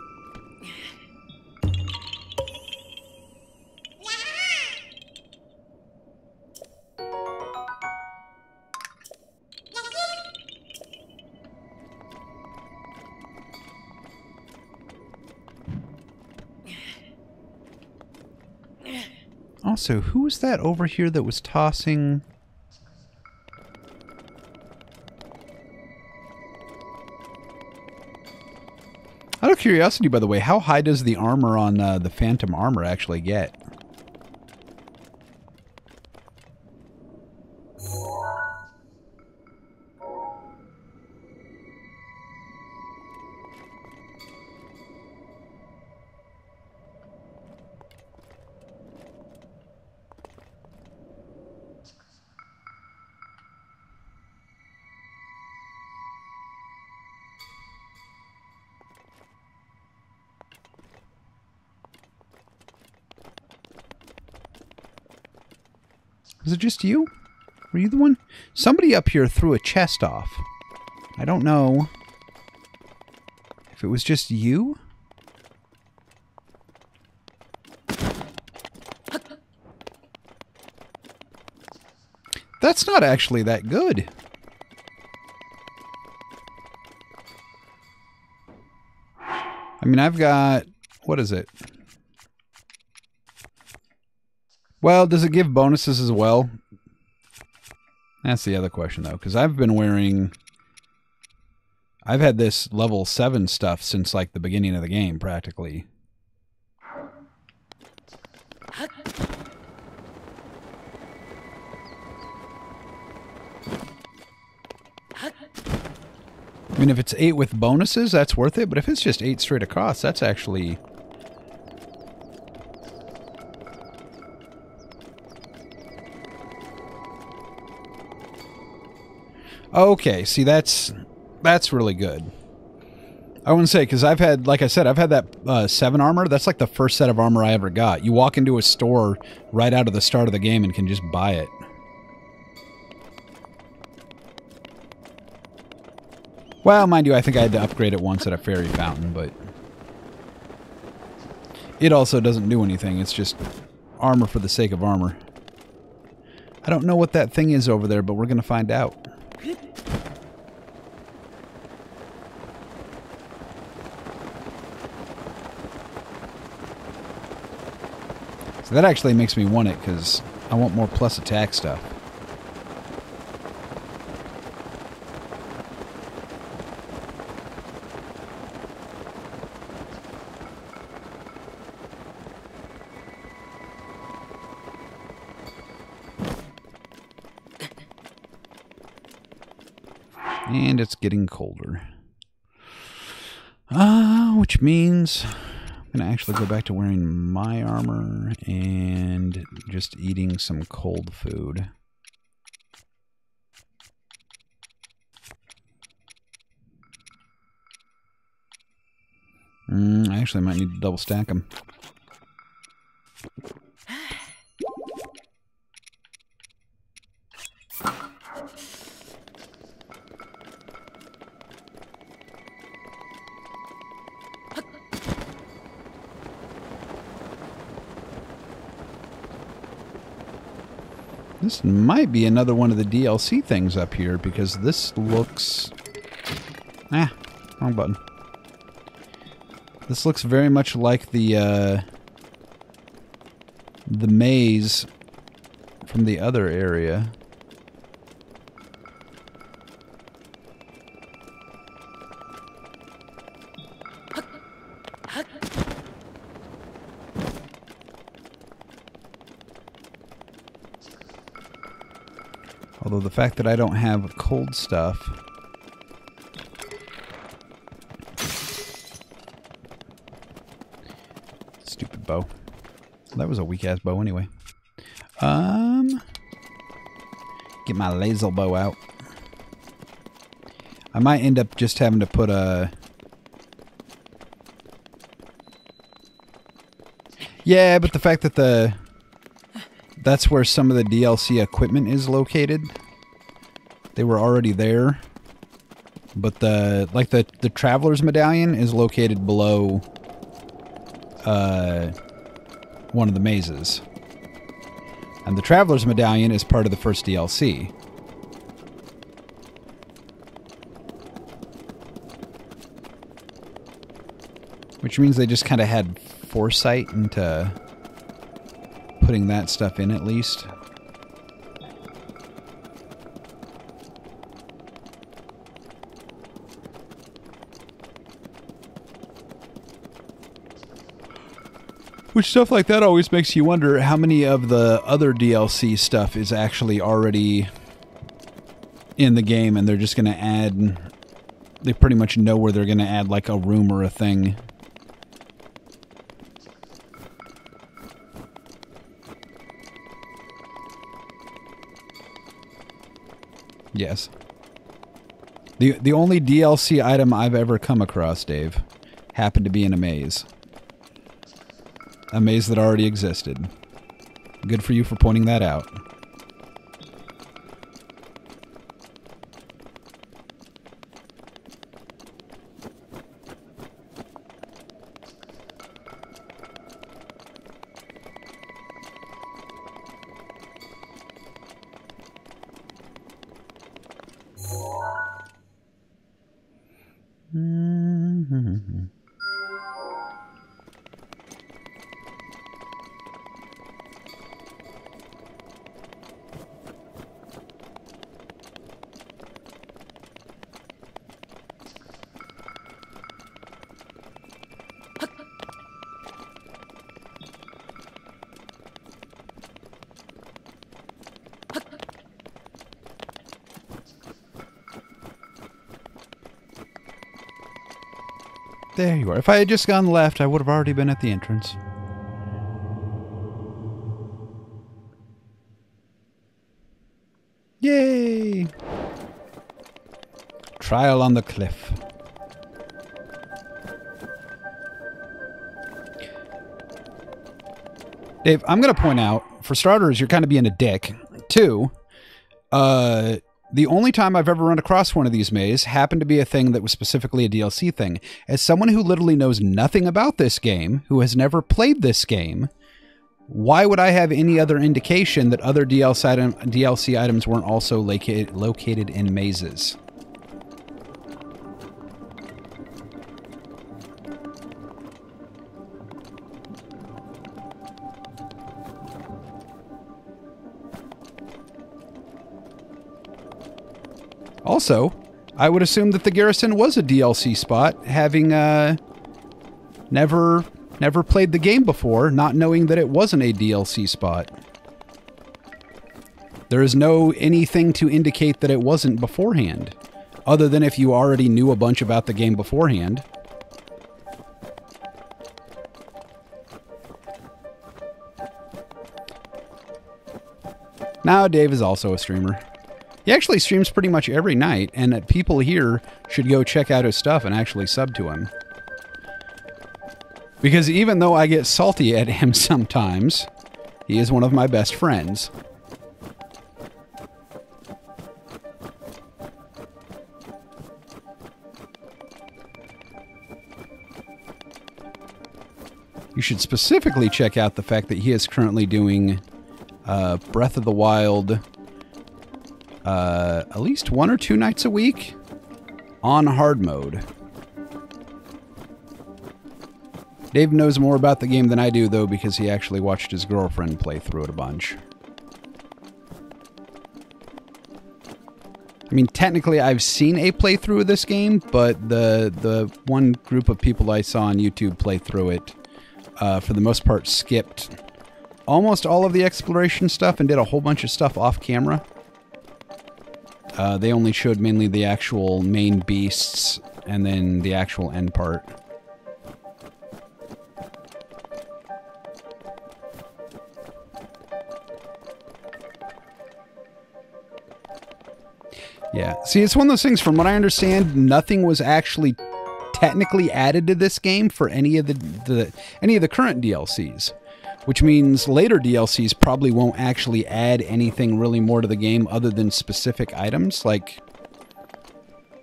Also, who was that over here that was tossing... Out of curiosity, by the way, how high does the armor on the Phantom armor actually get? Was it just you? Were you the one? Somebody up here threw a chest off. I don't know if it was just you. That's not actually that good. I mean, I've got... What is it? Well, does it give bonuses as well? That's the other question, though, because I've been wearing... I've had this level 7 stuff since, like, the beginning of the game, practically. I mean, if it's 8 with bonuses, that's worth it, but if it's just 8 straight across, that's actually... Okay, see, that's really good. I wouldn't say, because I've had, like I said, I've had that 7 armor. That's like the first set of armor I ever got. You walk into a store right out of the start of the game and can just buy it. Well, mind you, I think I had to upgrade it once at a fairy fountain, but... It also doesn't do anything. It's just armor for the sake of armor. I don't know what that thing is over there, but we're going to find out. So that actually makes me want it, because I want more plus attack stuff. And it's getting colder. Which means I'm going to actually go back to wearing my armor and just eating some cold food. I actually might need to double stack them. This might be another one of the DLC things up here, because this looks... wrong button. This looks very much like the maze from the other area. Although the fact that I don't have cold stuff... Stupid bow. That was a weak-ass bow anyway. Get my laser bow out. I might end up just having to put a... Yeah, but the fact that that's where some of the DLC equipment is located. They were already there. But the Traveler's Medallion is located below one of the mazes. And the Traveler's Medallion is part of the first DLC. Which means they just kind of had foresight into putting that stuff in at least. Which stuff like that always makes you wonder how many of the other DLC stuff is actually already in the game and they're just going to add... They pretty much know where they're going to add like a room or a thing. Yes. The only DLC item I've ever come across, Dave, happened to be in a maze. A maze that already existed. Good for you for pointing that out. There you are. If I had just gone left, I would have already been at the entrance. Yay! Trial on the cliff. Dave, I'm going to point out, for starters, you're kind of being a dick. Two, the only time I've ever run across one of these mazes happened to be a thing that was specifically a DLC thing. As someone who literally knows nothing about this game, who has never played this game, why would I have any other indication that other DLC items weren't also located in mazes? Also, I would assume that the Garrison was a DLC spot, having never played the game before, not knowing that it wasn't a DLC spot. There is no anything to indicate that it wasn't beforehand, other than if you already knew a bunch about the game beforehand. Now, Dave is also a streamer. He actually streams pretty much every night, and people here should go check out his stuff and actually sub to him. Because even though I get salty at him sometimes, he is one of my best friends. You should specifically check out the fact that he is currently doing Breath of the Wild at least 1 or 2 nights a week on hard mode. Dave knows more about the game than I do, though, because he actually watched his girlfriend play through it a bunch. I mean, technically, I've seen a playthrough of this game, but the one group of people I saw on YouTube play through it, for the most part, skipped almost all of the exploration stuff and did a whole bunch of stuff off camera. They only showed mainly the actual main beasts and then the actual end part. Yeah. See, it's one of those things, from what I understand, nothing was actually technically added to this game for any of the current DLCs, which means later DLCs probably won't actually add anything really more to the game other than specific items, like,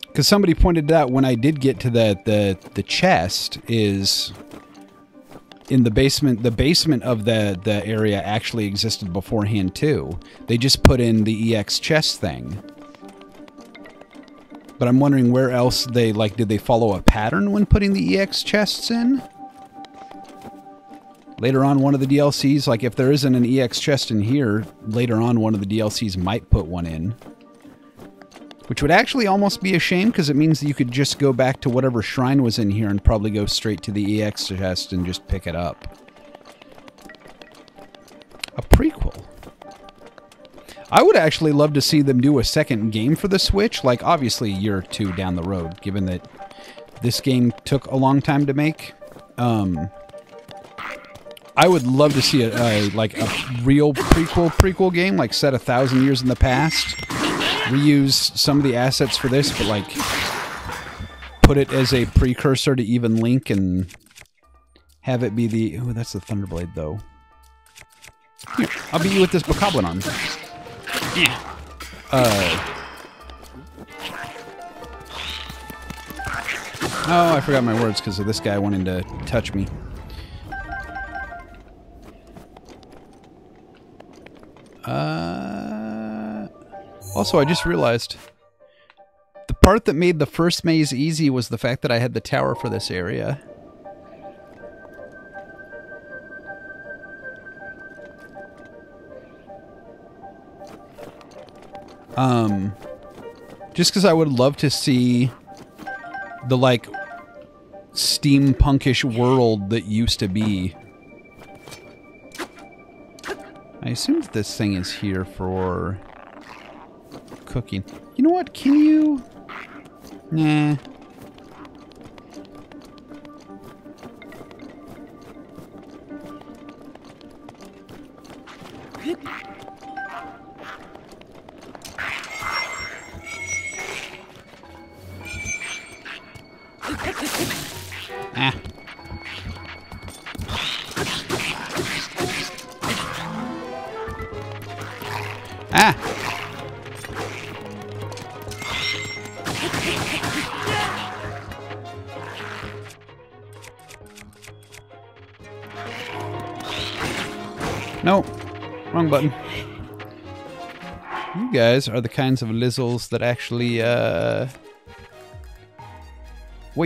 because somebody pointed out when I did get to the chest is in the basement. The basement of the area actually existed beforehand too. They just put in the EX chest thing. But I'm wondering where else they, like, did they follow a pattern when putting the EX chests in? Later on, one of the DLCs, like if there isn't an EX chest in here, later on one of the DLCs might put one in. Which would actually almost be a shame, because it means that you could just go back to whatever shrine was in here and probably go straight to the EX chest and just pick it up. A prequel. I would actually love to see them do a second game for the Switch, like obviously a year or two down the road, given that this game took a long time to make. I would love to see a real prequel game, like set 1,000 years in the past. Reuse some of the assets for this, but like put it as a precursor to even Link and have it be the... Ooh, that's the Thunderblade, though. Here, I'll beat you with this Bokoblin arm. Yeah. Oh, I forgot my words because of this guy wanting to touch me. Also, I just realized the part that made the first maze easy was the fact that I had the tower for this area. Just because I would love to see the, like, steampunkish world that used to be. I assume that this thing is here for cooking. You know what? Can you... Nah. Ah. Ah! No, wrong button. You guys are the kinds of lizzles that actually, well,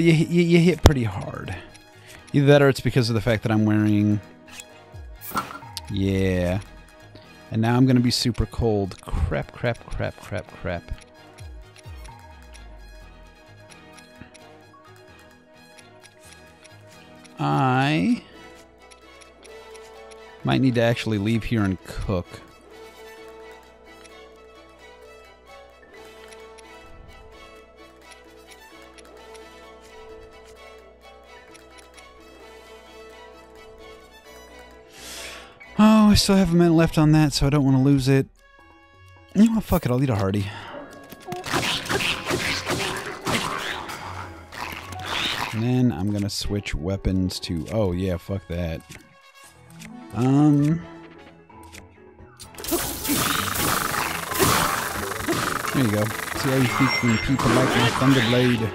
you hit pretty hard. Either that or it's because of the fact that I'm wearing... Yeah. And now I'm going to be super cold. Crap, crap, crap, crap, crap. I might need to actually leave here and cook. Oh, I still have a minute left on that, so I don't want to lose it. You know what? Fuck it, I'll eat a hearty. And then I'm gonna switch weapons to... Oh, yeah, fuck that. There you go. See how you think when people like my Thunderblade.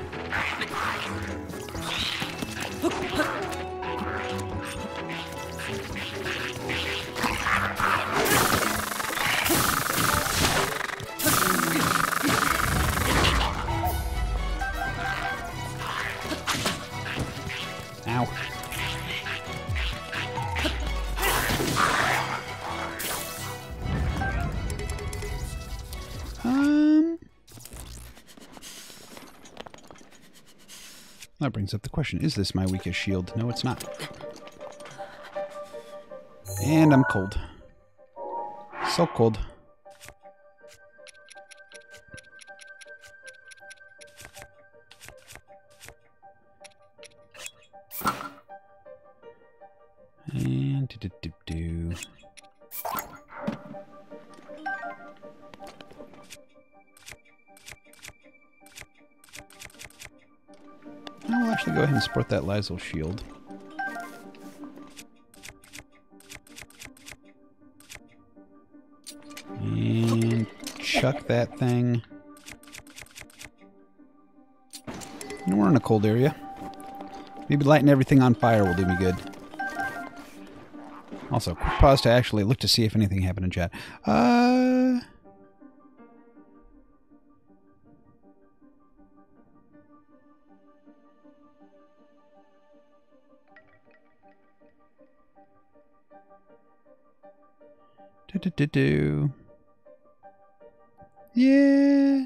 Ow. That brings up the question, is this my weakest shield? No, it's not. And I'm cold. So cold. And do-do-do-do. I'll actually go ahead and sport that Lysol shield. And chuck that thing. And we're in a cold area. Maybe lighting everything on fire will do me good. Also, quick pause to actually look to see if anything happened in chat. Do. Yeah.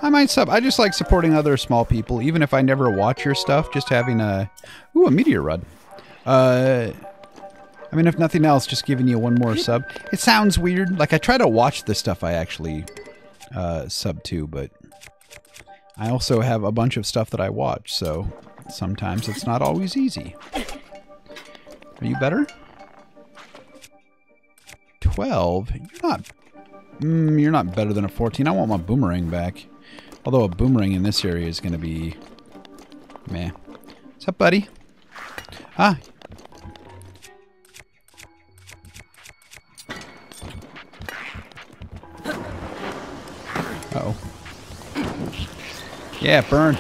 I might sub. I just like supporting other small people, even if I never watch your stuff. Just having a meteor rod. I mean, if nothing else, just giving you one more sub. It sounds weird. Like I try to watch the stuff I actually sub to, but I also have a bunch of stuff that I watch, so sometimes it's not always easy. Are you better? 12? You're not better than a 14. I want my boomerang back. Although a boomerang in this area is going to be meh. What's up, buddy? Ah. Uh-oh. Yeah, burn.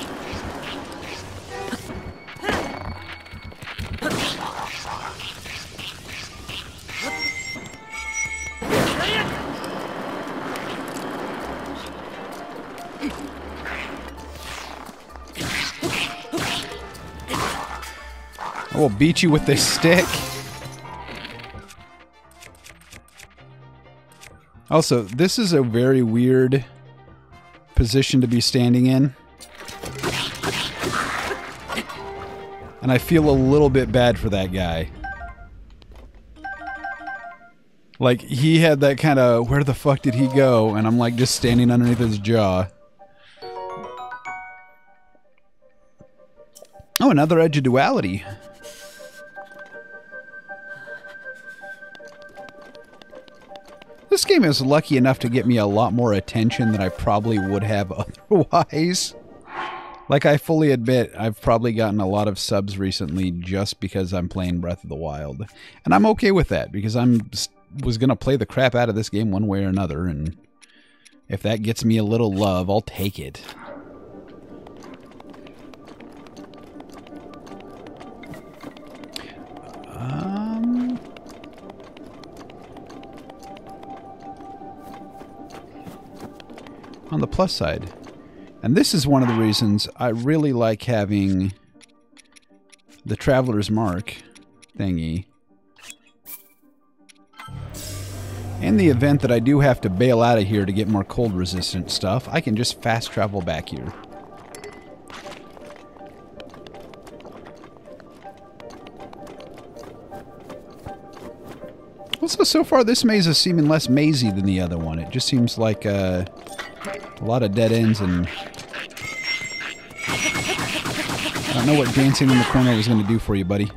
I will beat you with this stick. Also, this is a very weird position to be standing in. And I feel a little bit bad for that guy. Like, he had that kind of, where the fuck did he go? And I'm like just standing underneath his jaw. Oh, another edge of duality. This game is lucky enough to get me a lot more attention than I probably would have otherwise. Like, I fully admit, I've probably gotten a lot of subs recently just because I'm playing Breath of the Wild. And I'm okay with that, because was going to play the crap out of this game one way or another, and if that gets me a little love, I'll take it. On the plus side, and this is one of the reasons I really like having the Traveler's Mark thingy. In the event that I do have to bail out of here to get more cold resistant stuff, I can just fast travel back here. Also, so far this maze is seeming less mazy than the other one. It just seems like a lot of dead ends, and I don't know what dancing in the corner was going to do for you, buddy.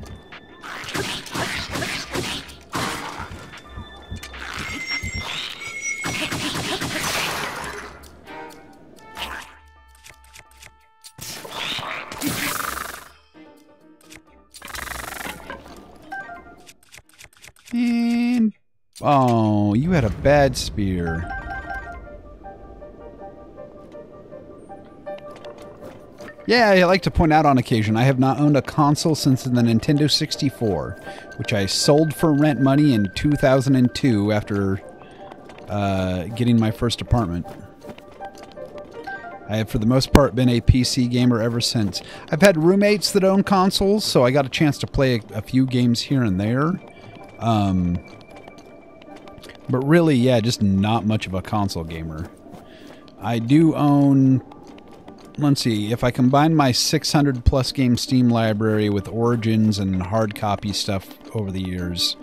And oh, you had a bad spear. Yeah, I like to point out on occasion, I have not owned a console since the Nintendo 64, which I sold for rent money in 2002 after getting my first apartment. I have, for the most part, been a PC gamer ever since. I've had roommates that own consoles, so I got a chance to play a few games here and there. But really, yeah, just not much of a console gamer. I do own... Let's see, if I combine my 600 plus game Steam library with Origins and hard copy stuff over the years,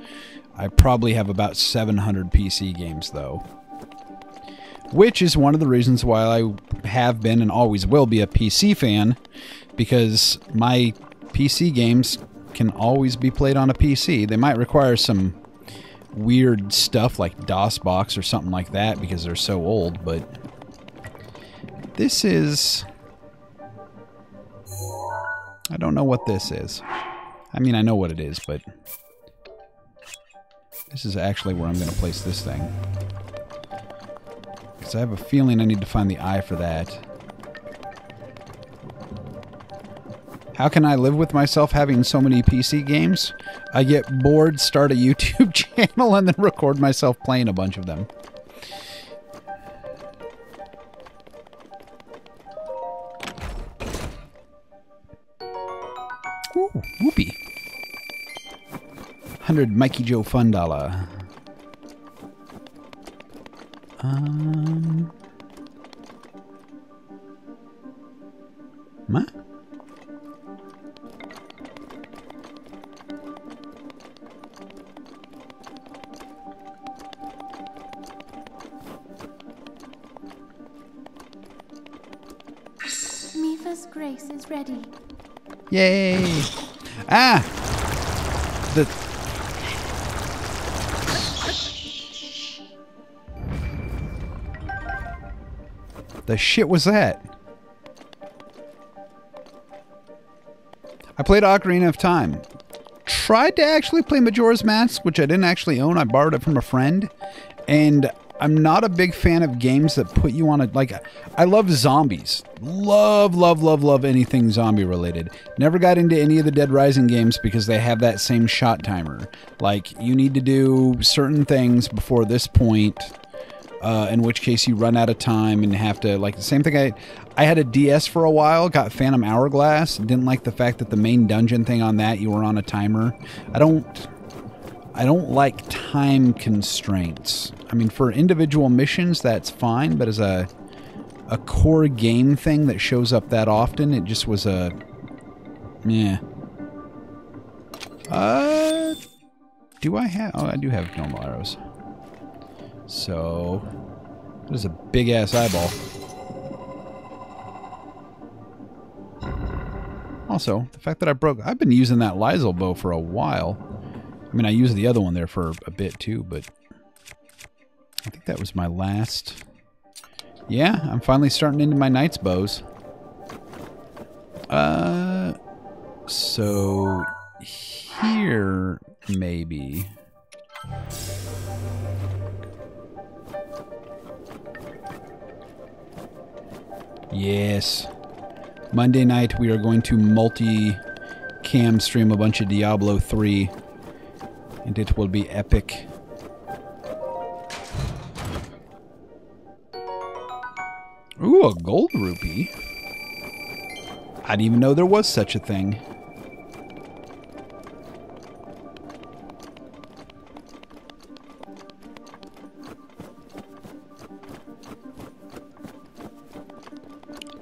I probably have about 700 PC games, though. Which is one of the reasons why I have been and always will be a PC fan, because my PC games can always be played on a PC. They might require some weird stuff like DOSBox or something like that because they're so old, but this is... I don't know what this is. I mean, I know what it is, but this is actually where I'm going to place this thing. Because I have a feeling I need to find the eye for that. How can I live with myself having so many PC games? I get bored, start a YouTube channel, and then record myself playing a bunch of them. Ooh, whoopee. 100 Mikey Joe Fun Dollar. What? Mifa's grace is ready. Yay! Ah! The shit was that? I played Ocarina of Time. Tried to actually play Majora's Mask, which I didn't actually own. I borrowed it from a friend. And I'm not a big fan of games that put you on a... Like, I love zombies. Love anything zombie related. Never got into any of the Dead Rising games because they have that same shot timer. Like, you need to do certain things before this point... in which case you run out of time and have to, like, the same thing. I had a DS for a while, got Phantom Hourglass, didn't like the fact that the main dungeon thing on that, you were on a timer. I don't like time constraints. I mean, for individual missions, that's fine, but as a core game thing that shows up that often, it just was a... Meh. Do I have... Oh, I do have normal arrows. So, there's a big-ass eyeball. Also, the fact that I've been using that Lysol bow for a while. I mean, I used the other one there for a bit too, but I think that was my last. Yeah, I'm finally starting into my knight's bows. So here, maybe... Yes. Monday night we are going to multi-cam stream a bunch of Diablo 3. And it will be epic. Ooh, a gold rupee. I didn't even know there was such a thing.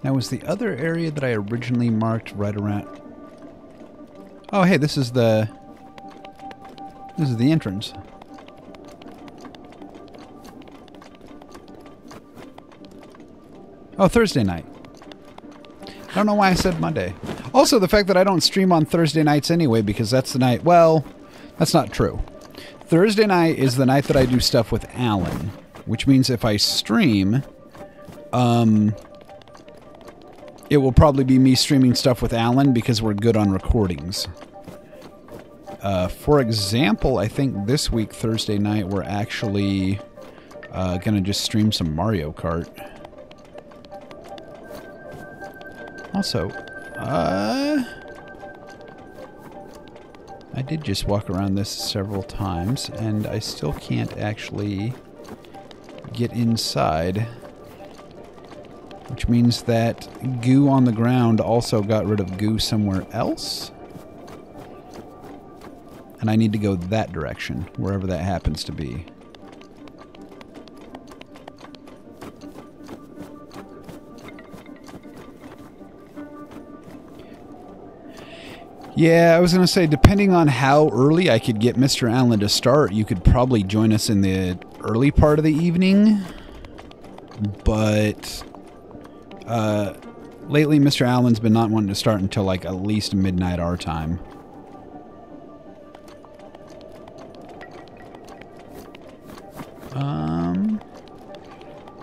Now, was the other area that I originally marked right around... Oh, hey, this is the entrance. Oh, Thursday night. I don't know why I said Monday. Also, the fact that I don't stream on Thursday nights anyway, because that's the night... Well, that's not true. Thursday night is the night that I do stuff with Alan, which means if I stream... it will probably be me streaming stuff with Alan because we're good on recordings. For example, I think this week, Thursday night, we're actually going to just stream some Mario Kart. Also, I did just walk around this several times, and I still can't actually get inside. Which means that goo on the ground also got rid of goo somewhere else. And I need to go that direction, wherever that happens to be. Yeah, I was going to say, depending on how early I could get Mr. Allen to start, you could probably join us in the early part of the evening. But... lately, Mr. Allen's been not wanting to start until, like, at least midnight our time.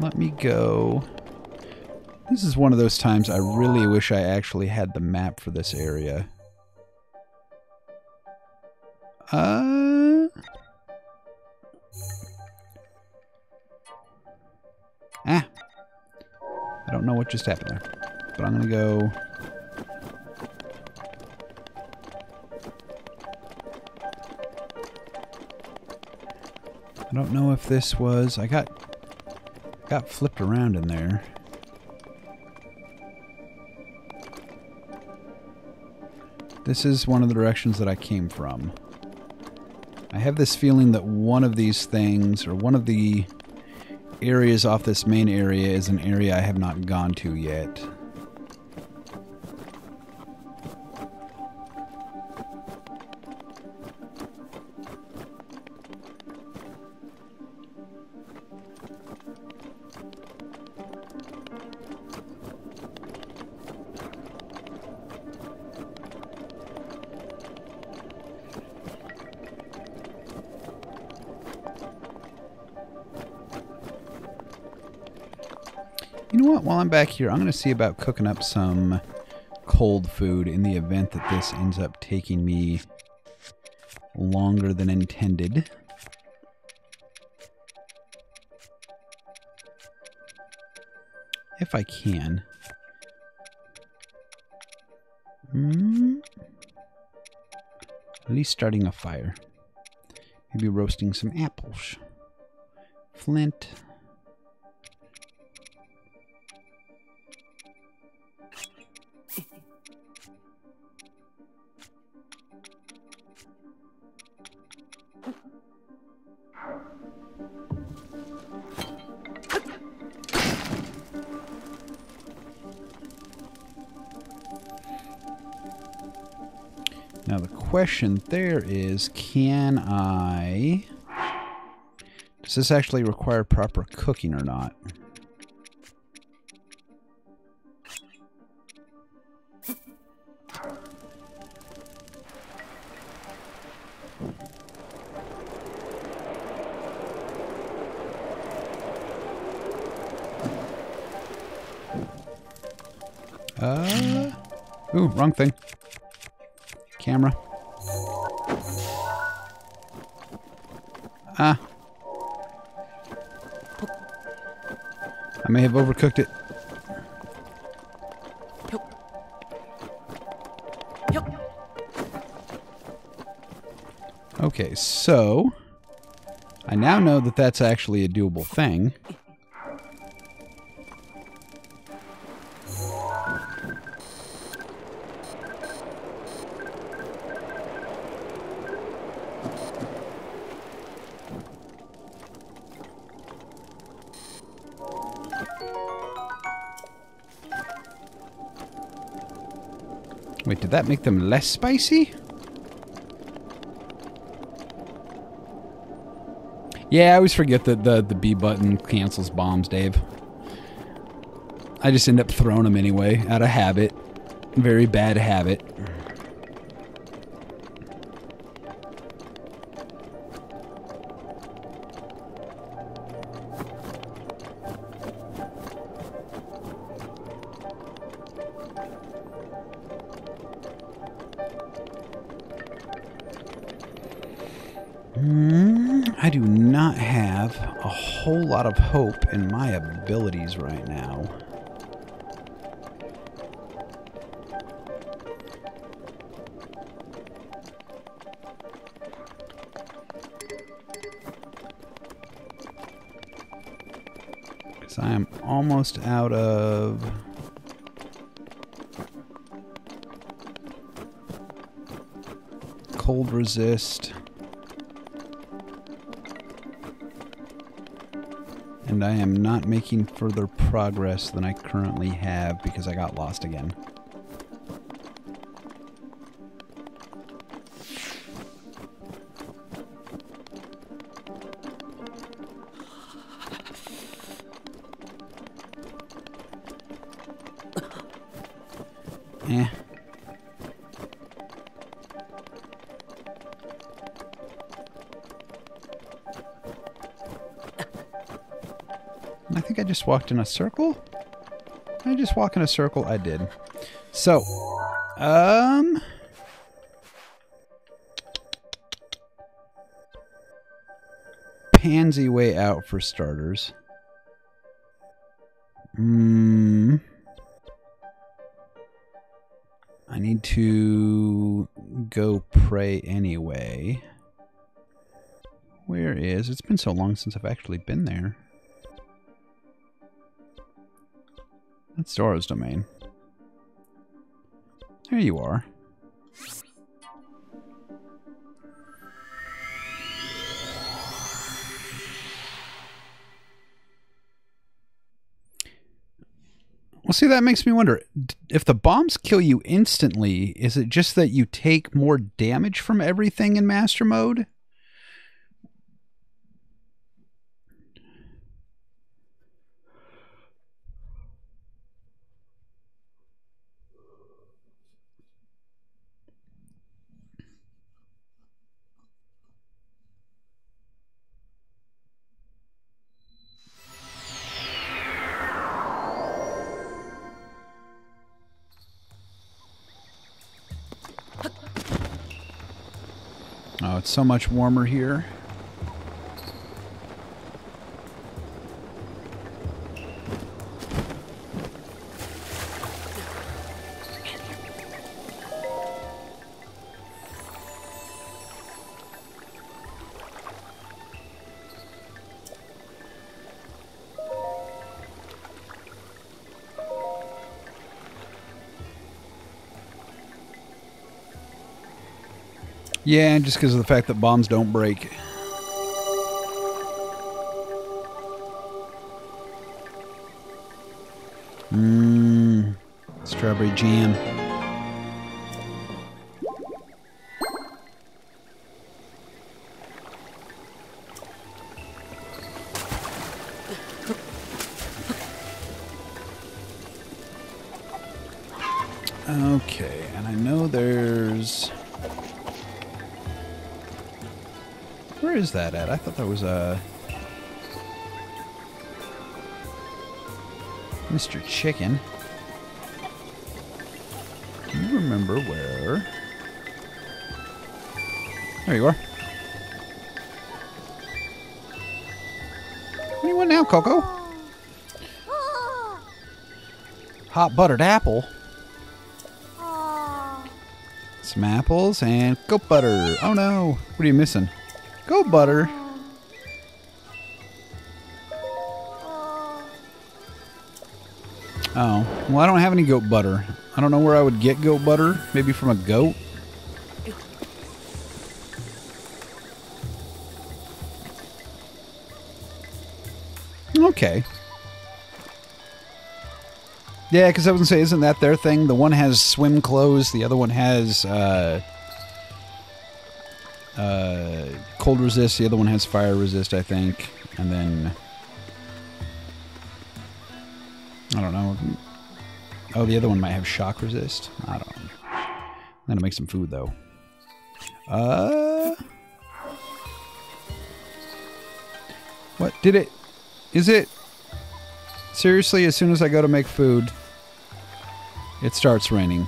Let me go. This is one of those times I really wish I actually had the map for this area. I don't know what just happened there, but I'm gonna go. I don't know if this was. I got flipped around in there. This is one of the directions that I came from. I have this feeling that one of these things, or one of the areas off this main area, is an area I have not gone to yet. You know what? While I'm back here, I'm going to see about cooking up some cold food in the event that this ends up taking me longer than intended. If I can. At least starting a fire. Maybe roasting some apples. Flint. Now the question there is, can I... Does this actually require proper cooking or not? Ooh, wrong thing. Camera. Ah. I may have overcooked it. Okay, so I now know that that's actually a doable thing. Wait, did that make them less spicy? Yeah, I always forget that the B button cancels bombs, Dave. I just end up throwing them anyway, out of habit. Very bad habit. I do not have a whole lot of hope in my abilities right now. Because I am almost out of... cold resist. And I am not making further progress than I currently have because I got lost again. Eh. I think I just walked in a circle. Did I just walk in a circle? I did. So, pansy way out for starters. I need to go pray anyway. Where is... It's been so long since I've actually been there. That's Zora's domain. There you are. Well, see, that makes me wonder, if the bombs kill you instantly, is it just that you take more damage from everything in Master Mode? Oh, it's so much warmer here. Yeah, just because of the fact that bombs don't break. Strawberry jam. Okay, and I know there's... Where is that at? I thought that was Mr. Chicken. Do you remember where? There you are. What do you want now, Coco? Hot buttered apple. Some apples and goat butter. Oh no, what are you missing? Goat butter. Oh, well, I don't have any goat butter. I don't know where I would get goat butter. Maybe from a goat? Okay. Yeah, because I was going to say, isn't that their thing? The one has swim clothes, the other one has cold resist, the other one has fire resist, I think. And then... I don't know. Oh, the other one might have shock resist. I don't know. I'm gonna make some food, though. What? Did it... Is it... Seriously, as soon as I go to make food, it starts raining.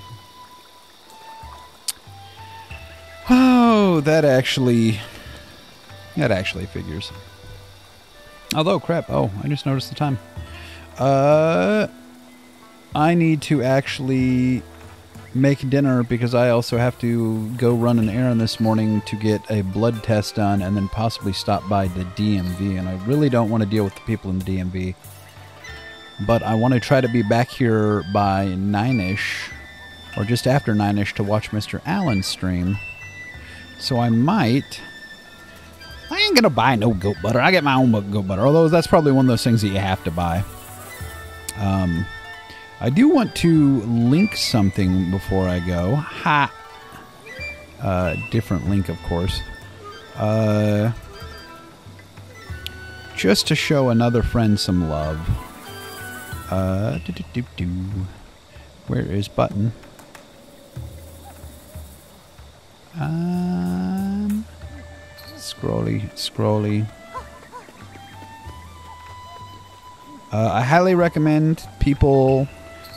Oh, that actually figures. Although, crap. Oh, I just noticed the time. I need to actually make dinner because I also have to go run an errand this morning to get a blood test done and then possibly stop by the DMV. And I really don't want to deal with the people in the DMV. But I want to try to be back here by 9-ish, or just after 9-ish, to watch Mr. Allen's stream. So I might... I ain't going to buy no goat butter. I get my own goat butter, although that's probably one of those things that you have to buy. I do want to link something before I go. Ha! Different link, of course. Just to show another friend some love. Where is button? Scrolly. I highly recommend people,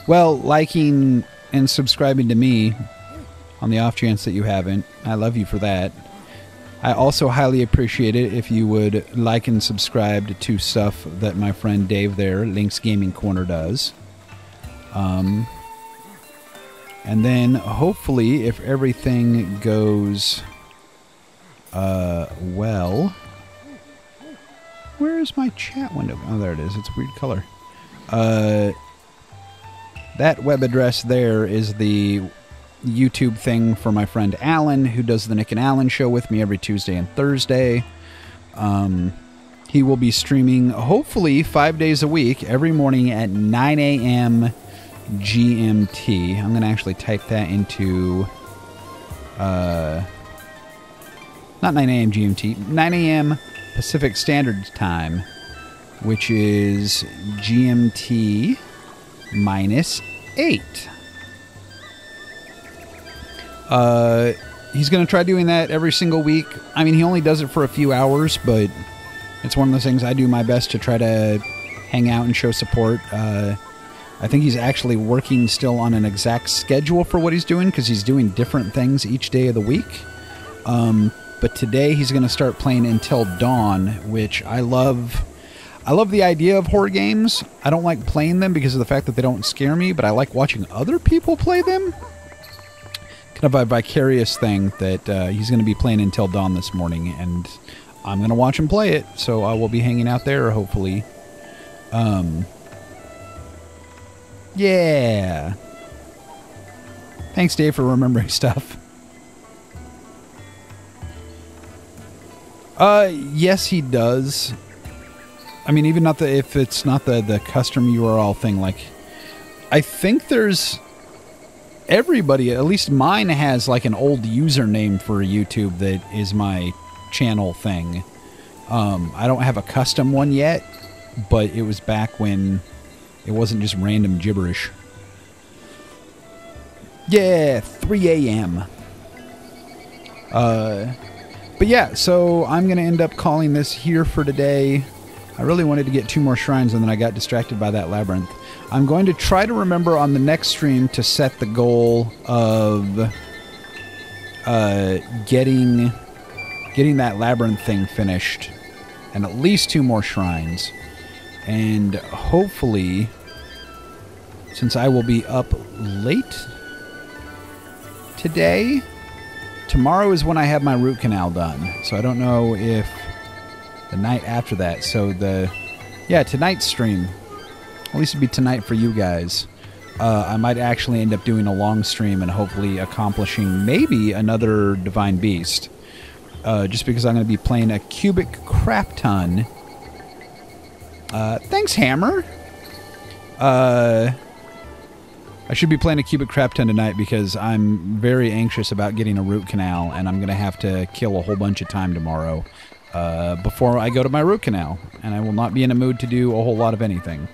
well, liking and subscribing to me on the off chance that you haven't. I love you for that. I also highly appreciate it if you would like and subscribe to stuff that my friend Dave there, Link's Gaming Corner, does. And then, hopefully, if everything goes well... Where is my chat window? Oh, there it is. It's a weird color. That web address there is the YouTube thing for my friend Alan, who does the Nick and Alan show with me every Tuesday and Thursday. He will be streaming, hopefully, 5 days a week, every morning at 9 a.m. GMT. I'm going to actually type that into... not 9 a.m. GMT. 9 a.m. Pacific Standard Time, which is GMT minus 8. He's going to try doing that every single week. I mean, he only does it for a few hours, but it's one of those things I do my best to try to hang out and show support. I think he's actually working still on an exact schedule for what he's doing because he's doing different things each day of the week. But today he's going to start playing Until Dawn, which I love. I love the idea of horror games. I don't like playing them because of the fact that they don't scare me, but I like watching other people play them. Kind of a vicarious thing that he's going to be playing Until Dawn this morning, and I'm going to watch him play it, so I will be hanging out there, hopefully. Yeah. Thanks, Dave, for remembering stuff. Yes, he does. I mean, even not if it's not the custom URL thing, like, I think there's everybody, at least mine has like an old username for YouTube that is my channel thing. I don't have a custom one yet, but it was back when it wasn't just random gibberish. Yeah, 3 a.m. But yeah, so I'm going to end up calling this here for today. I really wanted to get 2 more shrines, and then I got distracted by that labyrinth. I'm going to try to remember on the next stream to set the goal of getting that labyrinth thing finished, and at least 2 more shrines. And hopefully, since I will be up late today, tomorrow is when I have my root canal done. So I don't know if the night after that. So tonight's stream, at least it'd be tonight for you guys. I might actually end up doing a long stream and hopefully accomplishing maybe another Divine Beast. Just because I'm going to be playing a cubic crap ton. Thanks, Hammer. I should be playing a cubic crap ton tonight because I'm very anxious about getting a root canal, and I'm going to have to kill a whole bunch of time tomorrow before I go to my root canal, and I will not be in a mood to do a whole lot of anything.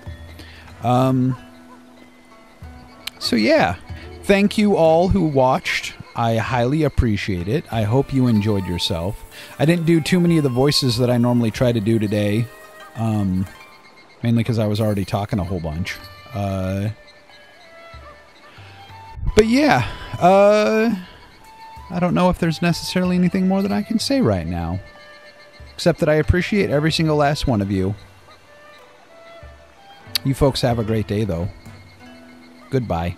So yeah, thank you all who watched. I highly appreciate it. I hope you enjoyed yourself. I didn't do too many of the voices that I normally try to do today, mainly because I was already talking a whole bunch. But yeah, I don't know if there's necessarily anything more that I can say right now, except that I appreciate every single last one of you. You folks have a great day, though. Goodbye.